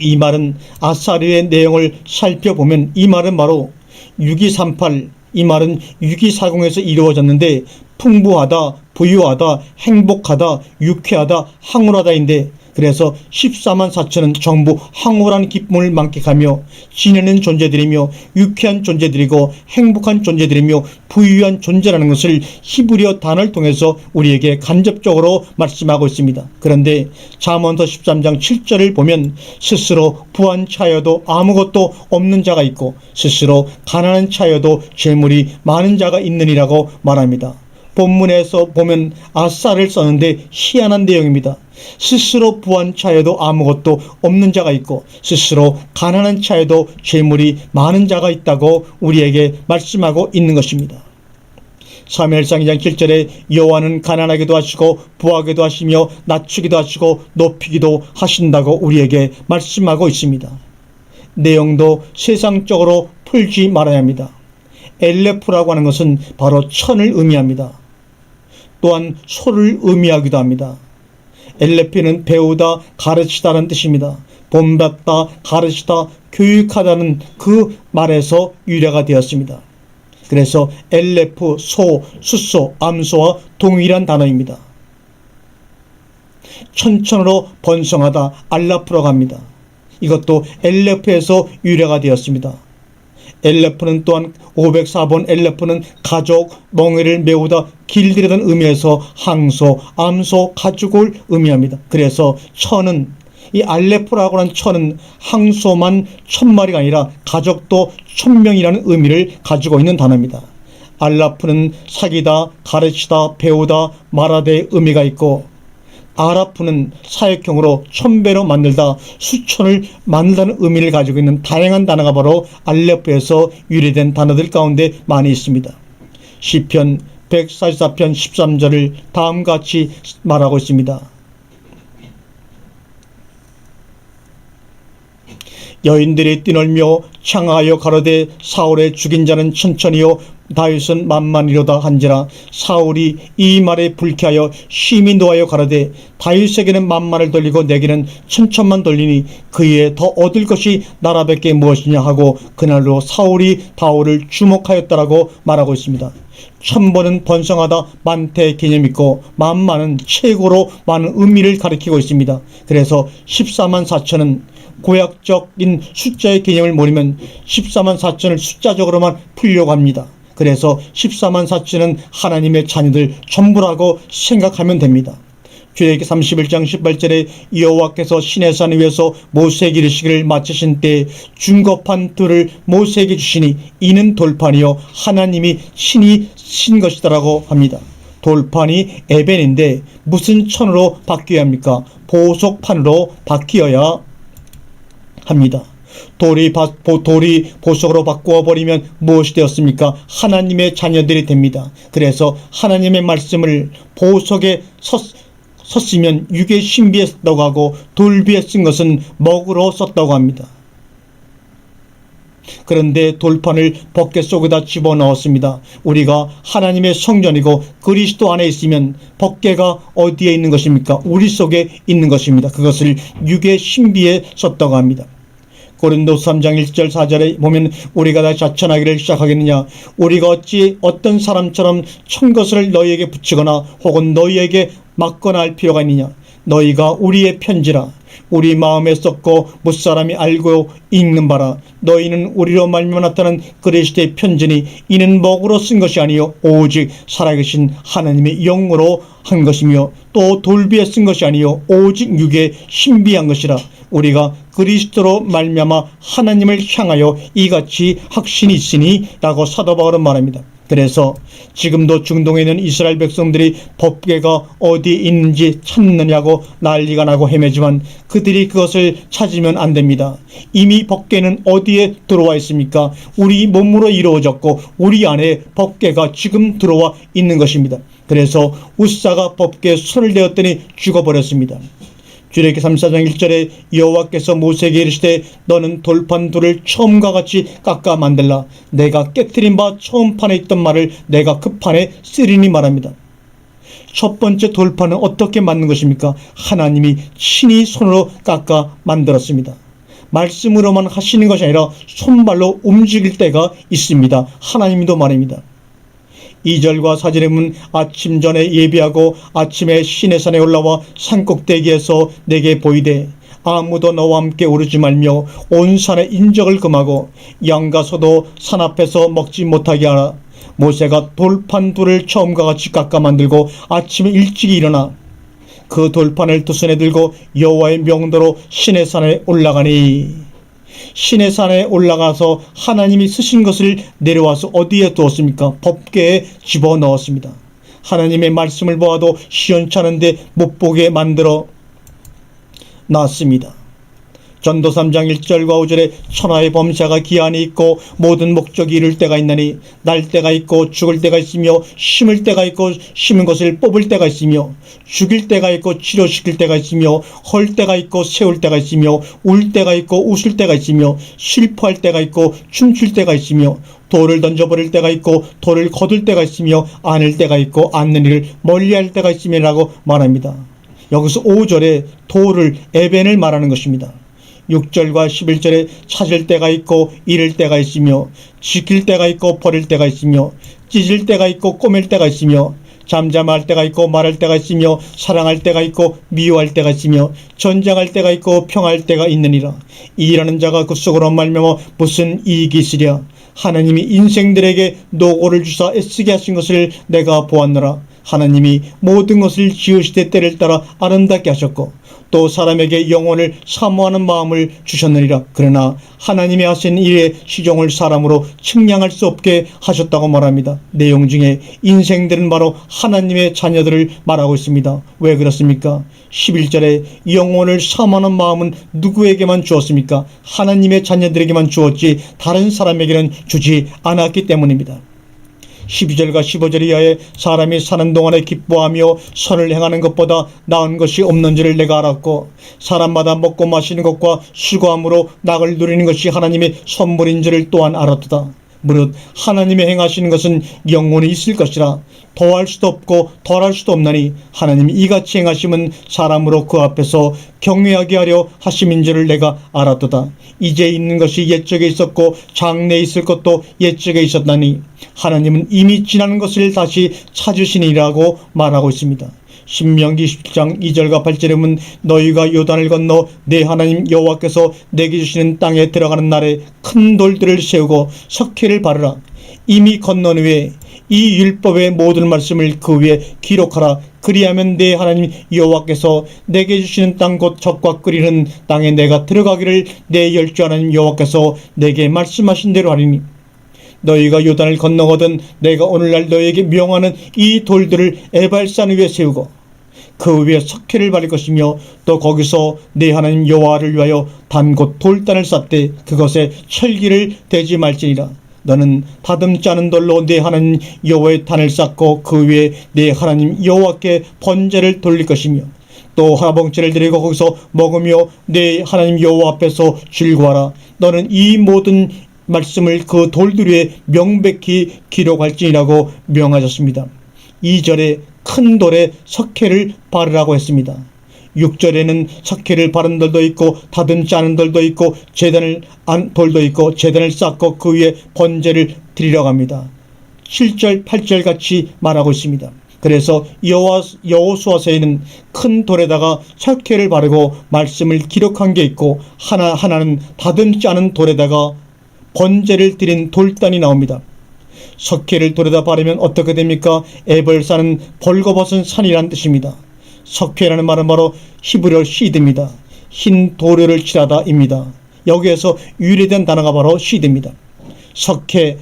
이 말은 아사르의 내용을 살펴보면 이 말은 바로 6238, 이 말은 6240에서 이루어졌는데 풍부하다, 부유하다, 행복하다, 유쾌하다, 황홀하다인데 그래서 14만 4천은 전부 황홀한 기쁨을 만끽하며 지내는 존재들이며 유쾌한 존재들이고 행복한 존재들이며 부유한 존재라는 것을 히브리어 단어를 통해서 우리에게 간접적으로 말씀하고 있습니다. 그런데 잠언서 13장 7절을 보면 스스로 부한 차여도 아무것도 없는 자가 있고 스스로 가난한 차여도 재물이 많은 자가 있느니라고 말합니다. 본문에서 보면 아싸를 썼는데 희한한 내용입니다. 스스로 부한 차에도 아무것도 없는 자가 있고 스스로 가난한 차에도 재물이 많은 자가 있다고 우리에게 말씀하고 있는 것입니다. 사무엘상 2장 7절에 여호와는 가난하게도 하시고 부하게도 하시며 낮추기도 하시고 높이기도 하신다고 우리에게 말씀하고 있습니다. 내용도 세상적으로 풀지 말아야 합니다. 엘레프라고 하는 것은 바로 천을 의미합니다. 또한 소를 의미하기도 합니다. 엘레피는 배우다, 가르치다는 뜻입니다. 본받다, 가르치다, 교육하다는 그 말에서 유래가 되었습니다. 그래서 엘레프, 소, 숫소, 암소와 동일한 단어입니다. 천천으로 번성하다, 알라프라고 합니다. 이것도 엘레프에서 유래가 되었습니다. 엘레프는 또한 504번 엘레프는 가족, 멍에를 메우다, 길들이던 의미에서 항소, 암소, 가축을 의미합니다. 그래서 천은 이 알레프라고 하는 천은 항소만 1000마리가 아니라 가족도 1000명이라는 의미를 가지고 있는 단어입니다. 알라프는 사귀다, 가르치다, 배우다, 말하다의 의미가 있고 아라프는 사역형으로 1000배로 만들다, 수천을 만들다는 의미를 가지고 있는 다양한 단어가 바로 알레프에서 유래된 단어들 가운데 많이 있습니다. 시편 144편 13절을 다음과 같이 말하고 있습니다. 여인들이 뛰놀며 창하여 가로되 사울의 죽인 자는 천천히요 다윗은 만만이로다 한지라. 사울이 이 말에 불쾌하여 심히 노하여 가로되 다윗에게는 만만을 돌리고 내게는 천천만 돌리니 그에 더 얻을 것이 나라밖에 무엇이냐 하고 그날로 사울이 다윗을 주목하였다라고 말하고 있습니다. 천번은 번성하다, 만태의 개념이 있고 만만은 최고로 많은 의미를 가리키고 있습니다. 그래서 14만 4천은 고약적인 숫자의 개념을 모르면 14만 4천을 숫자적으로만 풀려고 합니다. 그래서 14만 4천은 하나님의 자녀들 전부라고 생각하면 됩니다. 출애굽기 31장 18절에 여호와께서 시내산 위에서 모세에게 이르시기를 마치신 때에 중급한 돌을 모세에게 주시니 이는 돌판이요 하나님이 친히 신 것이다라고 합니다. 돌판이 에벤인데 무슨 천으로 바뀌어야 합니까? 보석판으로 바뀌어야 합니다. 돌이 보석으로 바꾸어 버리면 무엇이 되었습니까? 하나님의 자녀들이 됩니다. 그래서 하나님의 말씀을 보석에 섰으면 육의 신비에 썼다고 하고 돌비에 쓴 것은 먹으로 썼다고 합니다. 그런데 돌판을 벗개 속에다 집어넣었습니다. 우리가 하나님의 성전이고 그리스도 안에 있으면 벗개가 어디에 있는 것입니까? 우리 속에 있는 것입니다. 그것을 육의 신비에 썼다고 합니다. 고린도서 3장 1절 4절에 보면 우리가 다 자천하기를 시작하겠느냐? 우리가 어찌 어떤 사람처럼 천것을 너희에게 붙이거나 혹은 너희에게 맞거나 할 필요가 있느냐? 너희가 우리의 편지라 우리 마음에 썼고 무사람이 알고 읽는 바라. 너희는 우리로 말미암아 나타난 그리스도의 편지니 이는 먹으로 쓴 것이 아니요 오직 살아계신 하나님의 영으로 한 것이며 또 돌비에 쓴 것이 아니요 오직 육에 신비한 것이라. 우리가 그리스도로 말미암아 하나님을 향하여 이같이 확신이 있으니 라고 사도 바울은 말합니다. 그래서 지금도 중동에 있는 이스라엘 백성들이 법궤가 어디 있는지 찾느냐고 난리가 나고 헤매지만 그들이 그것을 찾으면 안 됩니다. 이미 법궤는 어디에 들어와 있습니까? 우리 몸으로 이루어졌고 우리 안에 법궤가 지금 들어와 있는 것입니다. 그래서 우사가 법궤에 손을 대었더니 죽어버렸습니다. 출애굽기 34장 1절에 여호와께서 모세에게 이르시되 너는 돌판 돌을 처음과 같이 깎아 만들라. 내가 깨트린 바 처음 판에 있던 말을 내가 그 판에 쓰리니 말합니다. 첫 번째 돌판은 어떻게 만든 것입니까? 하나님이 친히 손으로 깎아 만들었습니다. 말씀으로만 하시는 것이 아니라 손발로 움직일 때가 있습니다. 하나님도 말입니다. 2절과 4절에 보면 아침 전에 예비하고 아침에 시내산에 올라와 산꼭대기에서 내게 보이되 아무도 너와 함께 오르지 말며 온 산의 인적을 금하고 양가서도 산 앞에서 먹지 못하게 하라. 모세가 돌판 둘을 처음과 같이 깎아 만들고 아침에 일찍 일어나 그 돌판을 두 손에 들고 여호와의 명도로 시내산에 올라가니, 시내산에 올라가서 하나님이 쓰신 것을 내려와서 어디에 두었습니까? 법궤에 집어넣었습니다. 하나님의 말씀을 보아도 시원찮은데 못 보게 만들어 놨습니다. 전도 3장 1절과 5절에 천하의 범사가 기한이 있고 모든 목적이 이룰 때가 있나니 날 때가 있고 죽을 때가 있으며 심을 때가 있고 심은 것을 뽑을 때가 있으며 죽일 때가 있고 치료시킬 때가 있으며 헐 때가 있고 세울 때가 있으며 울 때가 있고 웃을 때가 있으며 슬퍼할 때가 있고 춤출 때가 있으며 돌을 던져버릴 때가 있고 돌을 거둘 때가 있으며 안을 때가 있고 안는 일을 멀리할 때가 있으며 라고 말합니다. 여기서 5절에 돌을 에벤을 말하는 것입니다. 6절과 11절에 찾을 때가 있고 잃을 때가 있으며 지킬 때가 있고 버릴 때가 있으며 찢을 때가 있고 꼬맬 때가 있으며 잠잠할 때가 있고 말할 때가 있으며 사랑할 때가 있고 미워할 때가 있으며 전쟁할 때가 있고 평할 때가 있느니라. 이 일하는 자가 그 속으로 말미암아 무슨 이익이 있으랴. 하나님이 인생들에게 노고를 주사 애쓰게 하신 것을 내가 보았노라. 하나님이 모든 것을 지으시되 때를 따라 아름답게 하셨고 또 사람에게 영혼을 사모하는 마음을 주셨느니라. 그러나 하나님이 하신 일의 시종을 사람으로 측량할 수 없게 하셨다고 말합니다. 내용 중에 인생들은 바로 하나님의 자녀들을 말하고 있습니다. 왜 그렇습니까? 11절에 영혼을 사모하는 마음은 누구에게만 주었습니까? 하나님의 자녀들에게만 주었지 다른 사람에게는 주지 않았기 때문입니다. 12절과 15절 이하에 사람이 사는 동안에 기뻐하며 선을 행하는 것보다 나은 것이 없는 줄을 내가 알았고 사람마다 먹고 마시는 것과 수고함으로 낙을 누리는 것이 하나님의 선물인 줄을 또한 알았도다. 무릇 하나님의 행하시는 것은 영원히 있을 것이라 더할 수도 없고 덜할 수도 없나니 하나님이 이같이 행하심은 사람으로 그 앞에서 경외하게 하려 하심인 줄을 내가 알았도다. 이제 있는 것이 옛적에 있었고 장래에 있을 것도 옛적에 있었나니 하나님은 이미 지나는 것을 다시 찾으시니라고 말하고 있습니다. 신명기 17장 2절과 8절에 보면 너희가 요단을 건너 내 하나님 여호와께서 내게 주시는 땅에 들어가는 날에 큰 돌들을 세우고 석회를 바르라. 이미 건넌 후에 이 율법의 모든 말씀을 그 위에 기록하라. 그리하면 내 하나님 여호와께서 내게 주시는 땅 곧 젖과 끓이는 땅에 내가 들어가기를 내 열주 하나님 여호와께서 내게 말씀하신 대로 하리니 너희가 요단을 건너거든 내가 오늘날 너희에게 명하는 이 돌들을 에발산 위에 세우고 그 위에 석회를 바를 것이며 또 거기서 내 하나님 여호와를 위하여 단 곧 돌단을 쌓되 그것에 철기를 대지 말지니라. 너는 다듬지 않은 돌로 내 하나님 여호와의 단을 쌓고 그 위에 내 하나님 여호와께 번제를 돌릴 것이며 또 화봉제를 드리고 거기서 먹으며 내 하나님 여호와 앞에서 즐거워하라. 너는 이 모든 말씀을 그 돌들 위에 명백히 기록할지니라고 명하셨습니다. 2절에 큰 돌에 석회를 바르라고 했습니다. 6절에는 석회를 바른 돌도 있고 다듬지 않은 돌도 있고 제단을 안 돌도 있고 제단을 쌓고 그 위에 번제를 드리라고 합니다. 7절 8절 같이 말하고 있습니다. 그래서 여호수아서에는 큰 돌에다가 석회를 바르고 말씀을 기록한 게 있고 하나는 다듬지 않은 돌에다가 번제를 드린 돌단이 나옵니다. 석회를 돌에다 바르면 어떻게 됩니까? 에벌산은 벌거벗은 산이란 뜻입니다. 석회라는 말은 바로 히브리어 시드입니다. 흰 도료를 칠하다입니다. 여기에서 유래된 단어가 바로 시드입니다. 석회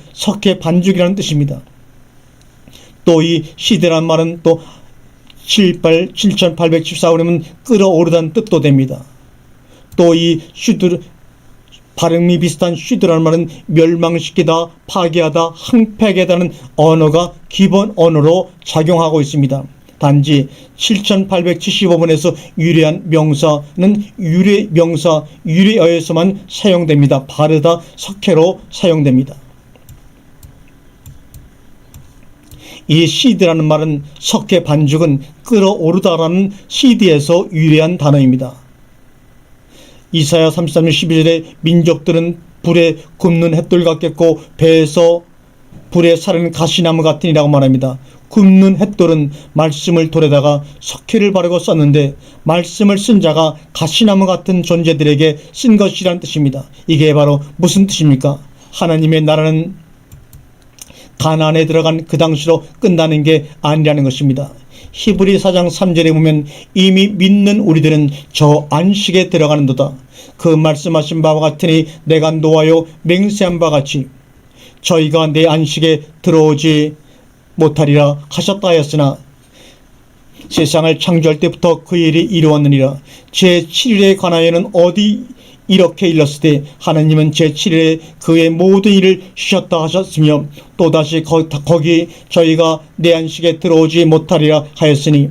반죽이라는 뜻입니다. 또 이 시드라는 말은 또 7814그러면 끓어오르다는 뜻도 됩니다. 또 이 슈드 발음이 비슷한 슈드라는 말은 멸망시키다, 파괴하다, 항폐하다는 언어가 기본 언어로 작용하고 있습니다. 단지 7875번에서 유래한 명사는 유래어에서만 사용됩니다. 바르다, 석회로 사용됩니다. 이 시드라는 말은 석회 반죽은 끓어오르다라는 시드에서 유래한 단어입니다. 이사야 33년 12절에 민족들은 불에 굽는 햇돌 같겠고 배에서 불에 사르는 가시나무 같으니라고 말합니다. 굽는 햇돌은 말씀을 돌에다가 석회를 바르고 썼는데 말씀을 쓴 자가 가시나무 같은 존재들에게 쓴 것이란 뜻입니다. 이게 바로 무슨 뜻입니까? 하나님의 나라는 가나안에 들어간 그 당시로 끝나는 게 아니라는 것입니다. 히브리 4장 3절에 보면 이미 믿는 우리들은 저 안식에 들어가는도다. 그 말씀하신 바와 같으니 내가 노하여 맹세한 바 같이 저희가 내 안식에 들어오지 못하리라 하셨다 하였으나 세상을 창조할 때부터 그 일이 이루었느니라. 제7일에 관하여는 어디 이렇게 일렀을 때 하나님은 제7일에 그의 모든 일을 쉬셨다 하셨으며 또다시 거기 저희가 내 안식에 들어오지 못하리라 하였으니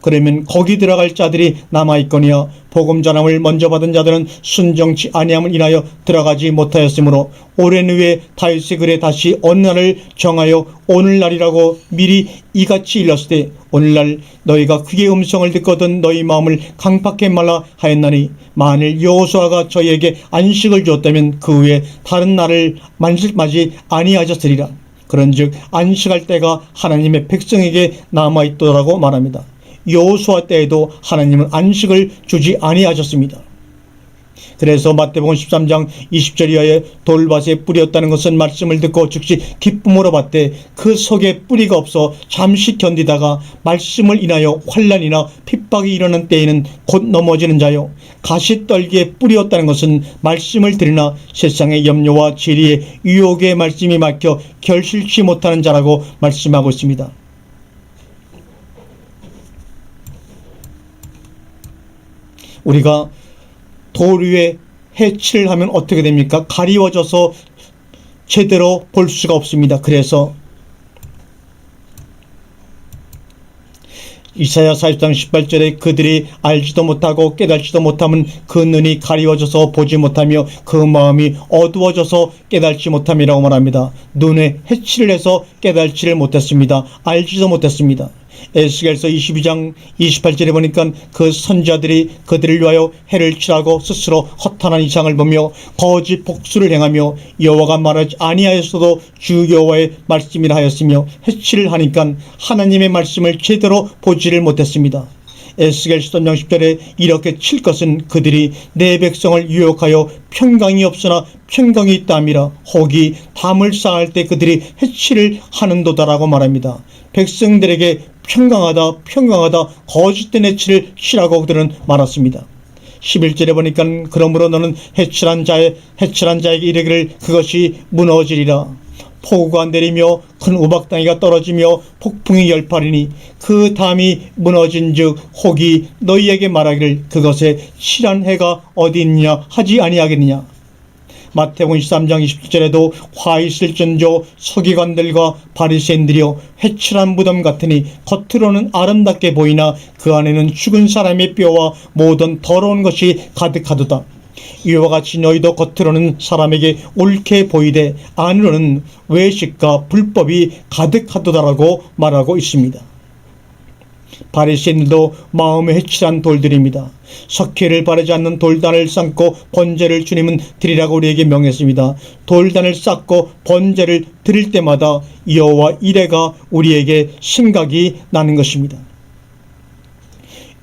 그러면 거기 들어갈 자들이 남아있거니와 복음 전함을 먼저 받은 자들은 순정치 아니함을 인하여 들어가지 못하였으므로 오랜 후에 다윗의 글에 다시 어느 날을 정하여 오늘날이라고 미리 이같이 일렀을 때 오늘날 너희가 그의 음성을 듣거든 너희 마음을 강팍해 말라 하였나니 만일 여호수아가 저희에게 안식을 주었다면 그 후에 다른 날을 맞이 아니하셨으리라. 그런즉 안식할 때가 하나님의 백성에게 남아있더라고 말합니다. 여호수아 때에도 하나님은 안식을 주지 아니하셨습니다. 그래서 마태복음 13장 20절 이하에 돌밭에 뿌리였다는 것은 말씀을 듣고 즉시 기쁨으로 받되 그 속에 뿌리가 없어 잠시 견디다가 말씀을 인하여 환난이나 핍박이 일어난 때에는 곧 넘어지는 자요. 가시떨기에 뿌리였다는 것은 말씀을 들으나 세상의 염려와 진리의 유혹의 말씀이 막혀 결실치 못하는 자라고 말씀하고 있습니다. 우리가 돌 위에 해치를 하면 어떻게 됩니까? 가리워져서 제대로 볼 수가 없습니다. 그래서 이사야 40장 18절에 그들이 알지도 못하고 깨닫지도 못하면 그 눈이 가리워져서 보지 못하며 그 마음이 어두워져서 깨닫지 못함이라고 말합니다. 눈에 해치를 해서 깨닫지를 못했습니다. 알지도 못했습니다. 에스겔서 22장 28절에 보니까 그 선지자들이 그들을 위하여 해를 칠하고 스스로 허탄한 이상을 보며 거짓 복수를 행하며 여호와가 말하지 아니하였어도 주 여호와의 말씀이라 하였으며 해치를 하니까 하나님의 말씀을 제대로 보지를 못했습니다. 에스겔 13장 10절에 이렇게 칠 것은 그들이 내 백성을 유혹하여 평강이 없으나 평강이 있다 함이라. 혹이 담을 쌓을 때 그들이 해치를 하는도다라고 말합니다. 백성들에게 평강하다 거짓된 해치를 치라고 그들은 말했습니다. 11절에 보니까 그러므로 너는 해칠한 자에게 이르기를 그것이 무너지리라. 폭우가 내리며 큰 우박덩이가 떨어지며 폭풍이 열파리니 그 담이 무너진 즉 혹이 너희에게 말하기를 그것에 실한 해가 어디 있느냐 하지 아니하겠느냐. 마태복음 13장 27절에도 화 있을전저 서기관들과 바리새인들이여 회칠한 무덤 같으니 겉으로는 아름답게 보이나 그 안에는 죽은 사람의 뼈와 모든 더러운 것이 가득하도다. 이와 같이 너희도 겉으로는 사람에게 옳게 보이되 안으로는 외식과 불법이 가득하도다라고 말하고 있습니다. 바리새인들도 마음에 해칠한 돌들입니다. 석회를 바르지 않는 돌단을 쌓고 번제를 주님은 드리라고 우리에게 명했습니다. 돌단을 쌓고 번제를 드릴 때마다 여호와 이레가 우리에게 생각이 나는 것입니다.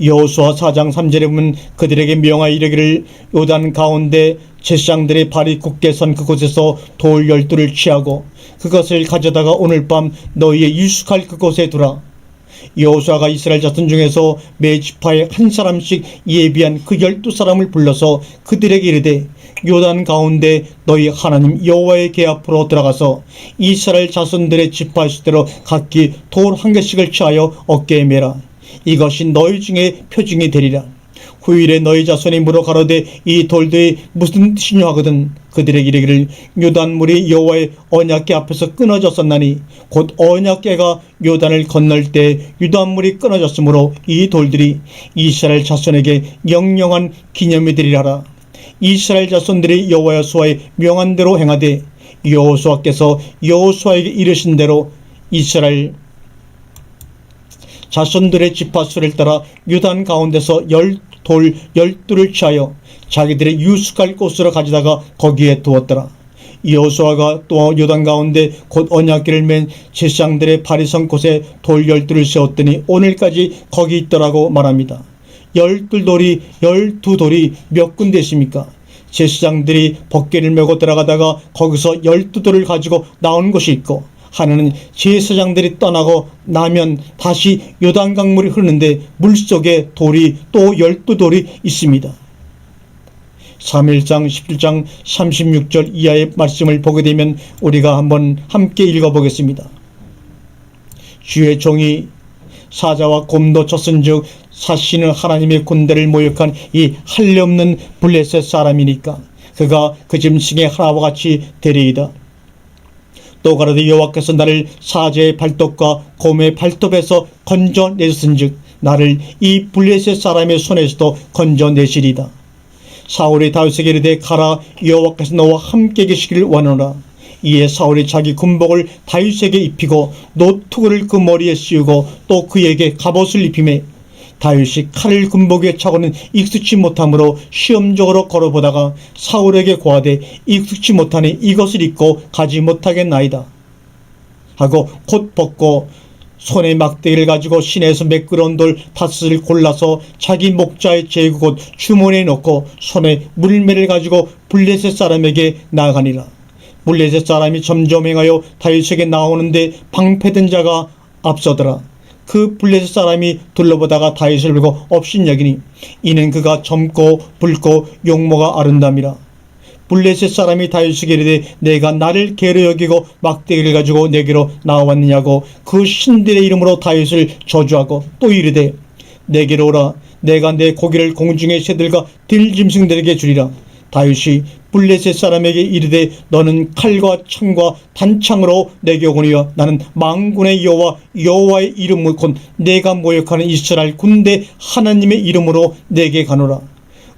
여호수아 4장 3절에 보면 그들에게 명하여 이르기를 요단 가운데 제사장들의 발이 굳게 선 그곳에서 돌 12를 취하고 그것을 가져다가 오늘 밤 너희의 유숙할 그곳에 두라. 여호수아가 이스라엘 자손 중에서 매 지파에 한 사람씩 예비한 그 12사람을 불러서 그들에게 이르되 요단 가운데 너희 하나님 여호와의 궤 앞으로 들어가서 이스라엘 자손들의 지파 수대로 각기 돌 한 개씩을 취하여 어깨에 매라. 이것이 너희 중에 표징이 되리라. 후일에 너희 자손이 물어 가로되 이 돌들이 무슨 뜻이냐 하거든 그들에게 이르기를 요단물이 여호와의 언약궤 앞에서 끊어졌었나니 곧 언약궤가 요단을 건널 때 요단물이 끊어졌으므로 이 돌들이 이스라엘 자손에게 영영한 기념이 되리라. 이스라엘 자손들이 여호와의 명한 대로 행하되 여호수아께서 여호수아에게 이르신 대로 이스라엘 자손들의 지파수를 따라 유단 가운데서 돌 12를 취하여 자기들의 유숙할 곳으로 가져다가 거기에 두었더라. 여호수아가 또 요단 가운데 곧 언약궤를 맨 제사장들의 발이 선 곳에 돌 12돌을 세웠더니 오늘까지 거기 있더라고 말합니다. 12돌이 12돌이 몇 군데 있습니까? 제사장들이 법궤를 메고 들어가다가 거기서 12돌을 가지고 나오는 곳이 있고, 하나는 제사장들이 떠나고 나면 다시 요단 강물이 흐르는데 물속에 돌이 또 12돌이 있습니다. 3일장 17장 36절 이하의 말씀을 보게 되면 우리가 한번 함께 읽어보겠습니다. 주의 종이 사자와 곰도 쳤은즉 사시는 하나님의 군대를 모욕한 이 할례없는 블레셋 사람이니까 그가 그 짐승의 하나와 같이 되리이다. 또 가로되 여호와께서 나를 사자의 발톱과 곰의 발톱에서 건져내셨은즉 나를 이 블레셋 사람의 손에서도 건져내시리다. 사울이 다윗에게 이르되 가라, 여호와께서 너와 함께 계시기를 원하노라. 이에 사울이 자기 군복을 다윗에게 입히고 노투구를 그 머리에 씌우고 또 그에게 갑옷을 입히매 다윗이 칼을 군복에 차고는 익숙치 못하므로 시험적으로 걸어보다가 사울에게 고하되 익숙치 못하니 이것을 입고 가지 못하겠나이다 하고 곧 벗고 손에 막대기를 가지고 시내에서 매끄러운 돌 5을 골라서 자기 목자의 제구 곧 주머니에 넣고 손에 물매를 가지고 블레셋 사람에게 나아가니라. 블레셋 사람이 점점 행하여 다윗에게 나오는데 방패든 자가 앞서더라. 그 블레셋 사람이 둘러보다가 다윗을 보고 업신여기니 이는 그가 젊고 붉고 용모가 아름답니라. 블레셋 사람이 다윗에게 이르되 내가 나를 개로 여기고 막대기를 가지고 내게로 나왔느냐고 그 신들의 이름으로 다윗을 저주하고 또 이르되 내게로 오라, 내가 내 고기를 공중의 새들과 들짐승들에게 주리라. 다윗이 블레셋 사람에게 이르되 너는 칼과 창과 단창으로 내게 오거니와 나는 만군의 여호와의 이름을 곧 내가 모욕하는 이스라엘 군대 하나님의 이름으로 내게 가노라.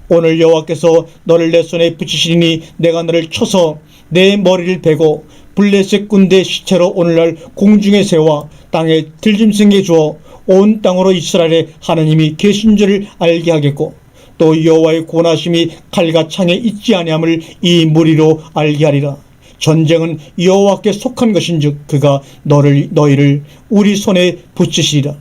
오늘 여호와께서 너를 내 손에 붙이시니 내가 너를 쳐서 내 머리를 베고 블레셋 군대 시체로 오늘날 공중의 새와 땅의 들짐승에 주어 온 땅으로 이스라엘의 하나님이 계신 줄을 알게 하겠고 또 여호와의 권하심이 칼과 창에 있지 아니함을 이 무리로 알게 하리라. 전쟁은 여호와께 속한 것인즉 그가 너희를 우리 손에 붙이시리라.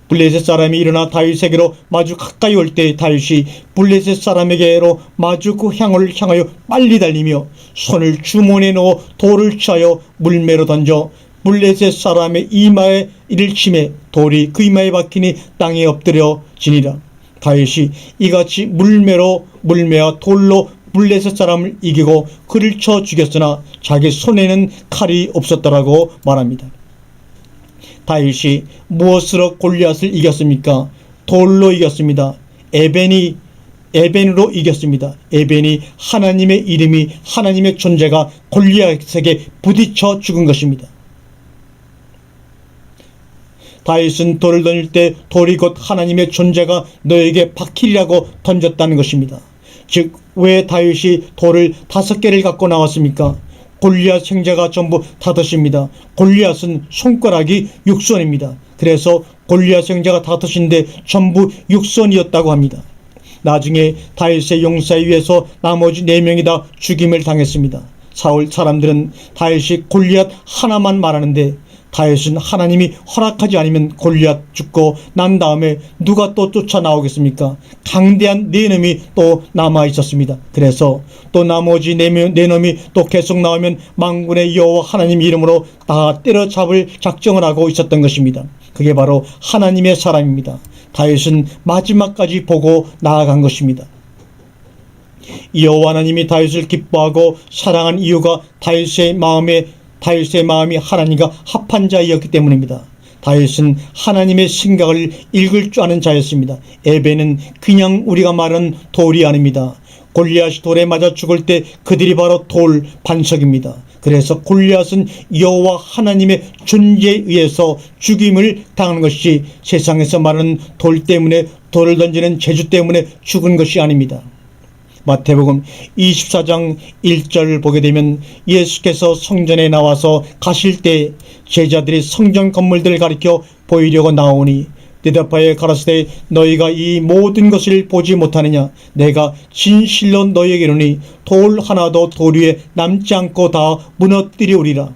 블레셋 사람이 일어나 다윗에게로 마주 가까이 올 때 다윗이 블레셋 사람에게로 마주 그 향하여 빨리 달리며 손을 주머니에 넣어 돌을 취하여 물매로 던져 블레셋 사람의 이마에 이를 치매 돌이 그 이마에 박히니 땅에 엎드려 지니라. 다윗이 이같이 물매와 돌로 블레셋 사람을 이기고 그를 쳐 죽였으나 자기 손에는 칼이 없었더라고 말합니다. 다윗이 무엇으로 골리앗을 이겼습니까? 돌로 이겼습니다. 에벤으로 이겼습니다. 에벤이 하나님의 이름이 하나님의 존재가 골리앗에게 부딪혀 죽은 것입니다. 다윗은 돌을 던질 때 돌이 곧 하나님의 존재가 너에게 박히리라고 던졌다는 것입니다. 즉 왜 다윗이 돌을 5개를 갖고 나왔습니까? 골리앗 형제가 전부 5입니다. 골리앗은 손가락이 6손입니다. 그래서 골리앗 형제가 5인데 전부 6손이었다고 합니다. 나중에 다윗의 용사에 의해서 나머지 4명이 다 죽임을 당했습니다. 사울 사람들은 다윗이 골리앗 하나만 말하는데 다윗은 하나님이 허락하지 않으면 골리앗 죽고 난 다음에 누가 또 쫓아 나오겠습니까? 강대한 4놈이 또 남아 있었습니다. 그래서 또 나머지 4놈이 또 계속 나오면 만군의 여호와 하나님 이름으로 다 때려잡을 작정을 하고 있었던 것입니다. 그게 바로 하나님의 사람입니다. 다윗은 마지막까지 보고 나아간 것입니다. 여호와 하나님이 다윗을 기뻐하고 사랑한 이유가 다윗의 마음이 하나님과 합한 자이었기 때문입니다. 다윗은 하나님의 생각을 읽을 줄 아는 자였습니다. 에벤은 그냥 우리가 말하는 돌이 아닙니다. 골리앗이 돌에 맞아 죽을 때 그들이 바로 돌 반석입니다. 그래서 골리앗은 여호와 하나님의 존재에 의해서 죽임을 당하는 것이 세상에서 말하는 돌 때문에 돌을 던지는 재주 때문에 죽은 것이 아닙니다. 마태복음 24장 1절을 보게 되면 예수께서 성전에 나와서 가실 때 제자들이 성전 건물들을 가리켜 보이려고 나오니 대답하여 가라사대 너희가 이 모든 것을 보지 못하느냐. 내가 진실로 너희에게 이르노니 돌 하나도 돌 위에 남지 않고 다 무너뜨리우리라.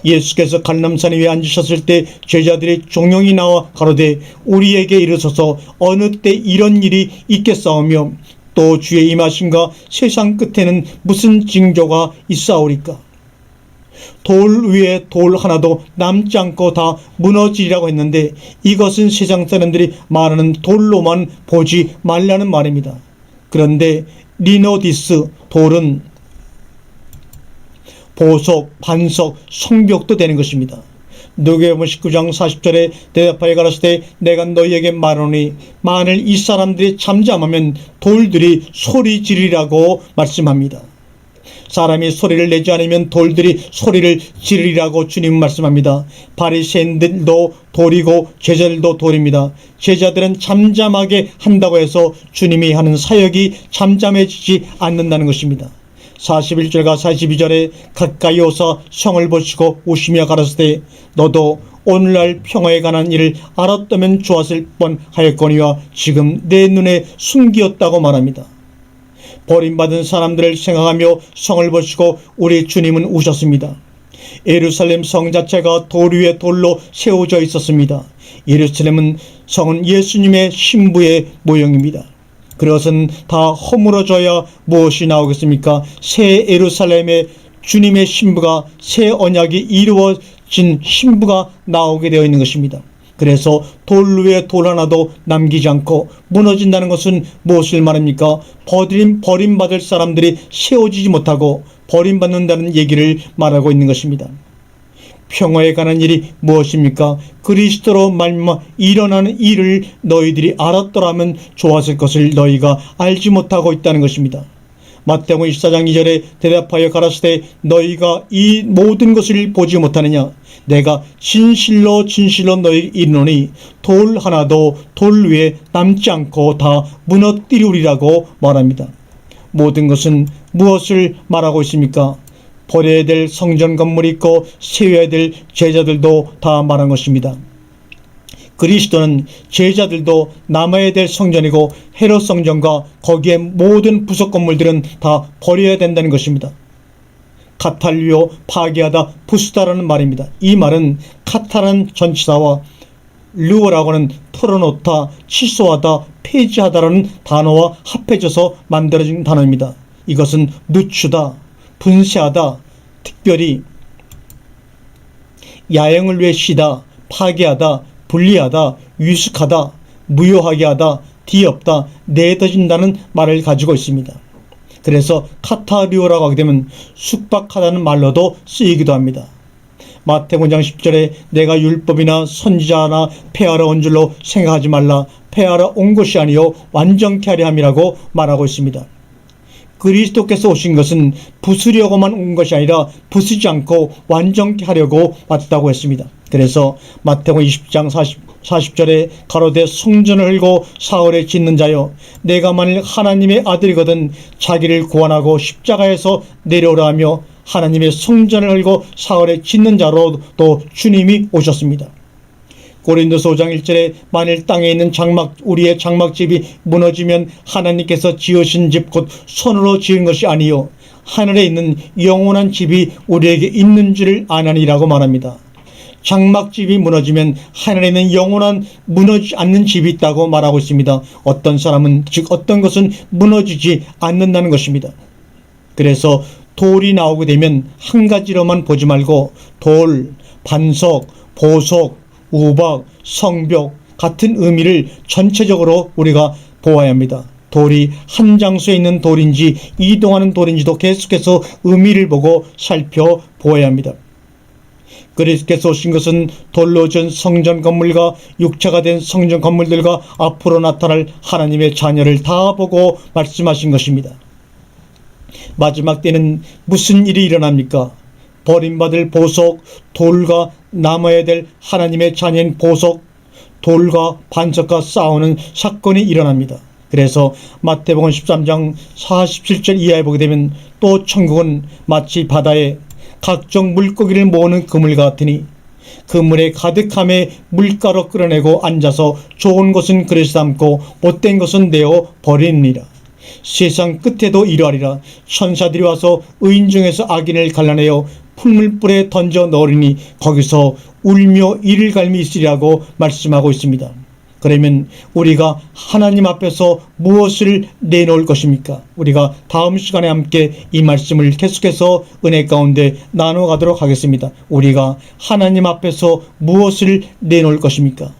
예수께서 갈림산 위에 앉으셨을 때 제자들이 종용이 나와 가로되 우리에게 이르소서 어느 때 이런 일이 있겠사오며 또 주의 임하심과 세상 끝에는 무슨 징조가 있사오리까. 돌 위에 돌 하나도 남지 않고 다 무너지리라고 했는데 이것은 세상 사람들이 말하는 돌로만 보지 말라는 말입니다. 그런데 리노디스 돌은 보석, 반석, 성벽도 되는 것입니다. 누가복음 19장 40절에 대답하여 가라사대 내가 너희에게 말하노니 만일 이 사람들이 잠잠하면 돌들이 소리 지르리라고 말씀합니다. 사람이 소리를 내지 않으면 돌들이 소리를 지르리라고 주님은 말씀합니다. 바리새인들도 돌이고 제자들도 돌입니다. 제자들은 잠잠하게 한다고 해서 주님이 하는 사역이 잠잠해지지 않는다는 것입니다. 41절과 42절에 가까이 오사 성을 보시고 우시며 가라사대 너도 오늘날 평화에 관한 일을 알았다면 좋았을 뻔하였거니와 지금 내 눈에 숨기었다고 말합니다. 버림받은 사람들을 생각하며 성을 보시고 우리 주님은 우셨습니다. 예루살렘 성 자체가 돌 위에 돌로 세워져 있었습니다. 예루살렘은 성은 예수님의 신부의 모형입니다. 그것은 다 허물어져야 무엇이 나오겠습니까? 새 예루살렘의 주님의 신부가 새 언약이 이루어진 신부가 나오게 되어 있는 것입니다. 그래서 돌 위에 돌 하나도 남기지 않고 무너진다는 것은 무엇을 말합니까? 버림받을 사람들이 세워지지 못하고 버림받는다는 얘기를 말하고 있는 것입니다. 평화에 관한 일이 무엇입니까? 그리스도로 말미암아 일어나는 일을 너희들이 알았더라면 좋았을 것을 너희가 알지 못하고 있다는 것입니다. 마태복음 24장 2절에 대답하여 가라사대 너희가 이 모든 것을 보지 못하느냐. 내가 진실로 너희에게 이르노니 돌 하나도 돌 위에 남지 않고 다 무너뜨리우리라고 말합니다. 모든 것은 무엇을 말하고 있습니까? 버려야 될 성전 건물이 있고 세워야 될 제자들도 다 말한 것입니다. 그리스도는 제자들도 남아야 될 성전이고 헤롯 성전과 거기에 모든 부속 건물들은 다 버려야 된다는 것입니다. 카탈리오 파괴하다 부수다라는 말입니다. 이 말은 카타란 전치사와 르오라고 하는 털어놓다, 취소하다, 폐지하다라는 단어와 합해져서 만들어진 단어입니다. 이것은 누추다, 분쇄하다, 특별히 야영을 위해 쉬다, 파괴하다, 분리하다, 위숙하다, 무효하게 하다, 뒤엎다, 내더진다는 말을 가지고 있습니다. 그래서 카타리오라고 하게 되면 숙박하다는 말로도 쓰이기도 합니다. 마태복음 5장 10절에 내가 율법이나 선지자나 폐하러 온 줄로 생각하지 말라. 폐하러 온 것이 아니요 완전케 하려 함이라고 말하고 있습니다. 그리스도께서 오신 것은 부수려고만 온 것이 아니라 부수지 않고 완전케 하려고 왔다고 했습니다. 그래서 마태복음 20장 40절에 가로되 성전을 헐고 사흘에 짓는 자여 내가 만일 하나님의 아들이거든 자기를 구원하고 십자가에서 내려오라 하며 하나님의 성전을 헐고 사흘에 짓는 자로 또 주님이 오셨습니다. 고린도서 5장 1절에 만일 땅에 있는 우리의 장막집이 무너지면 하나님께서 지으신 집 곧 손으로 지은 것이 아니요 하늘에 있는 영원한 집이 우리에게 있는 줄을 아나니라고 말합니다. 장막집이 무너지면 하늘에 있는 영원한 무너지지 않는 집이 있다고 말하고 있습니다. 어떤 사람은 즉 어떤 것은 무너지지 않는다는 것입니다. 그래서 돌이 나오게 되면 한 가지로만 보지 말고 돌, 반석, 보석, 우박, 성벽 같은 의미를 전체적으로 우리가 보아야 합니다. 돌이 한 장소에 있는 돌인지 이동하는 돌인지도 계속해서 의미를 보고 살펴보아야 합니다. 그리스도께서 오신 것은 돌로 지은 성전 건물과 육체가 된 성전 건물들과 앞으로 나타날 하나님의 자녀를 다 보고 말씀하신 것입니다. 마지막 때는 무슨 일이 일어납니까? 버림받을 보석, 돌과 남아야 될 하나님의 자녀인 보석, 돌과 반석과 싸우는 사건이 일어납니다. 그래서 마태복음 13장 47절 이하에 보게 되면 또 천국은 마치 바다에 각종 물고기를 모으는 그물 같으니 그물에 가득함에 물가로 끌어내고 앉아서 좋은 것은 그릇에 담고 못된 것은 내어 버리니라. 세상 끝에도 이러하리라. 천사들이 와서 의인 중에서 악인을 갈라내어 풀물불에 던져 넣으리니 거기서 울며 이를 갈미 있으리라고 말씀하고 있습니다. 그러면 우리가 하나님 앞에서 무엇을 내놓을 것입니까? 우리가 다음 시간에 함께 이 말씀을 계속해서 은혜 가운데 나눠가도록 하겠습니다. 우리가 하나님 앞에서 무엇을 내놓을 것입니까?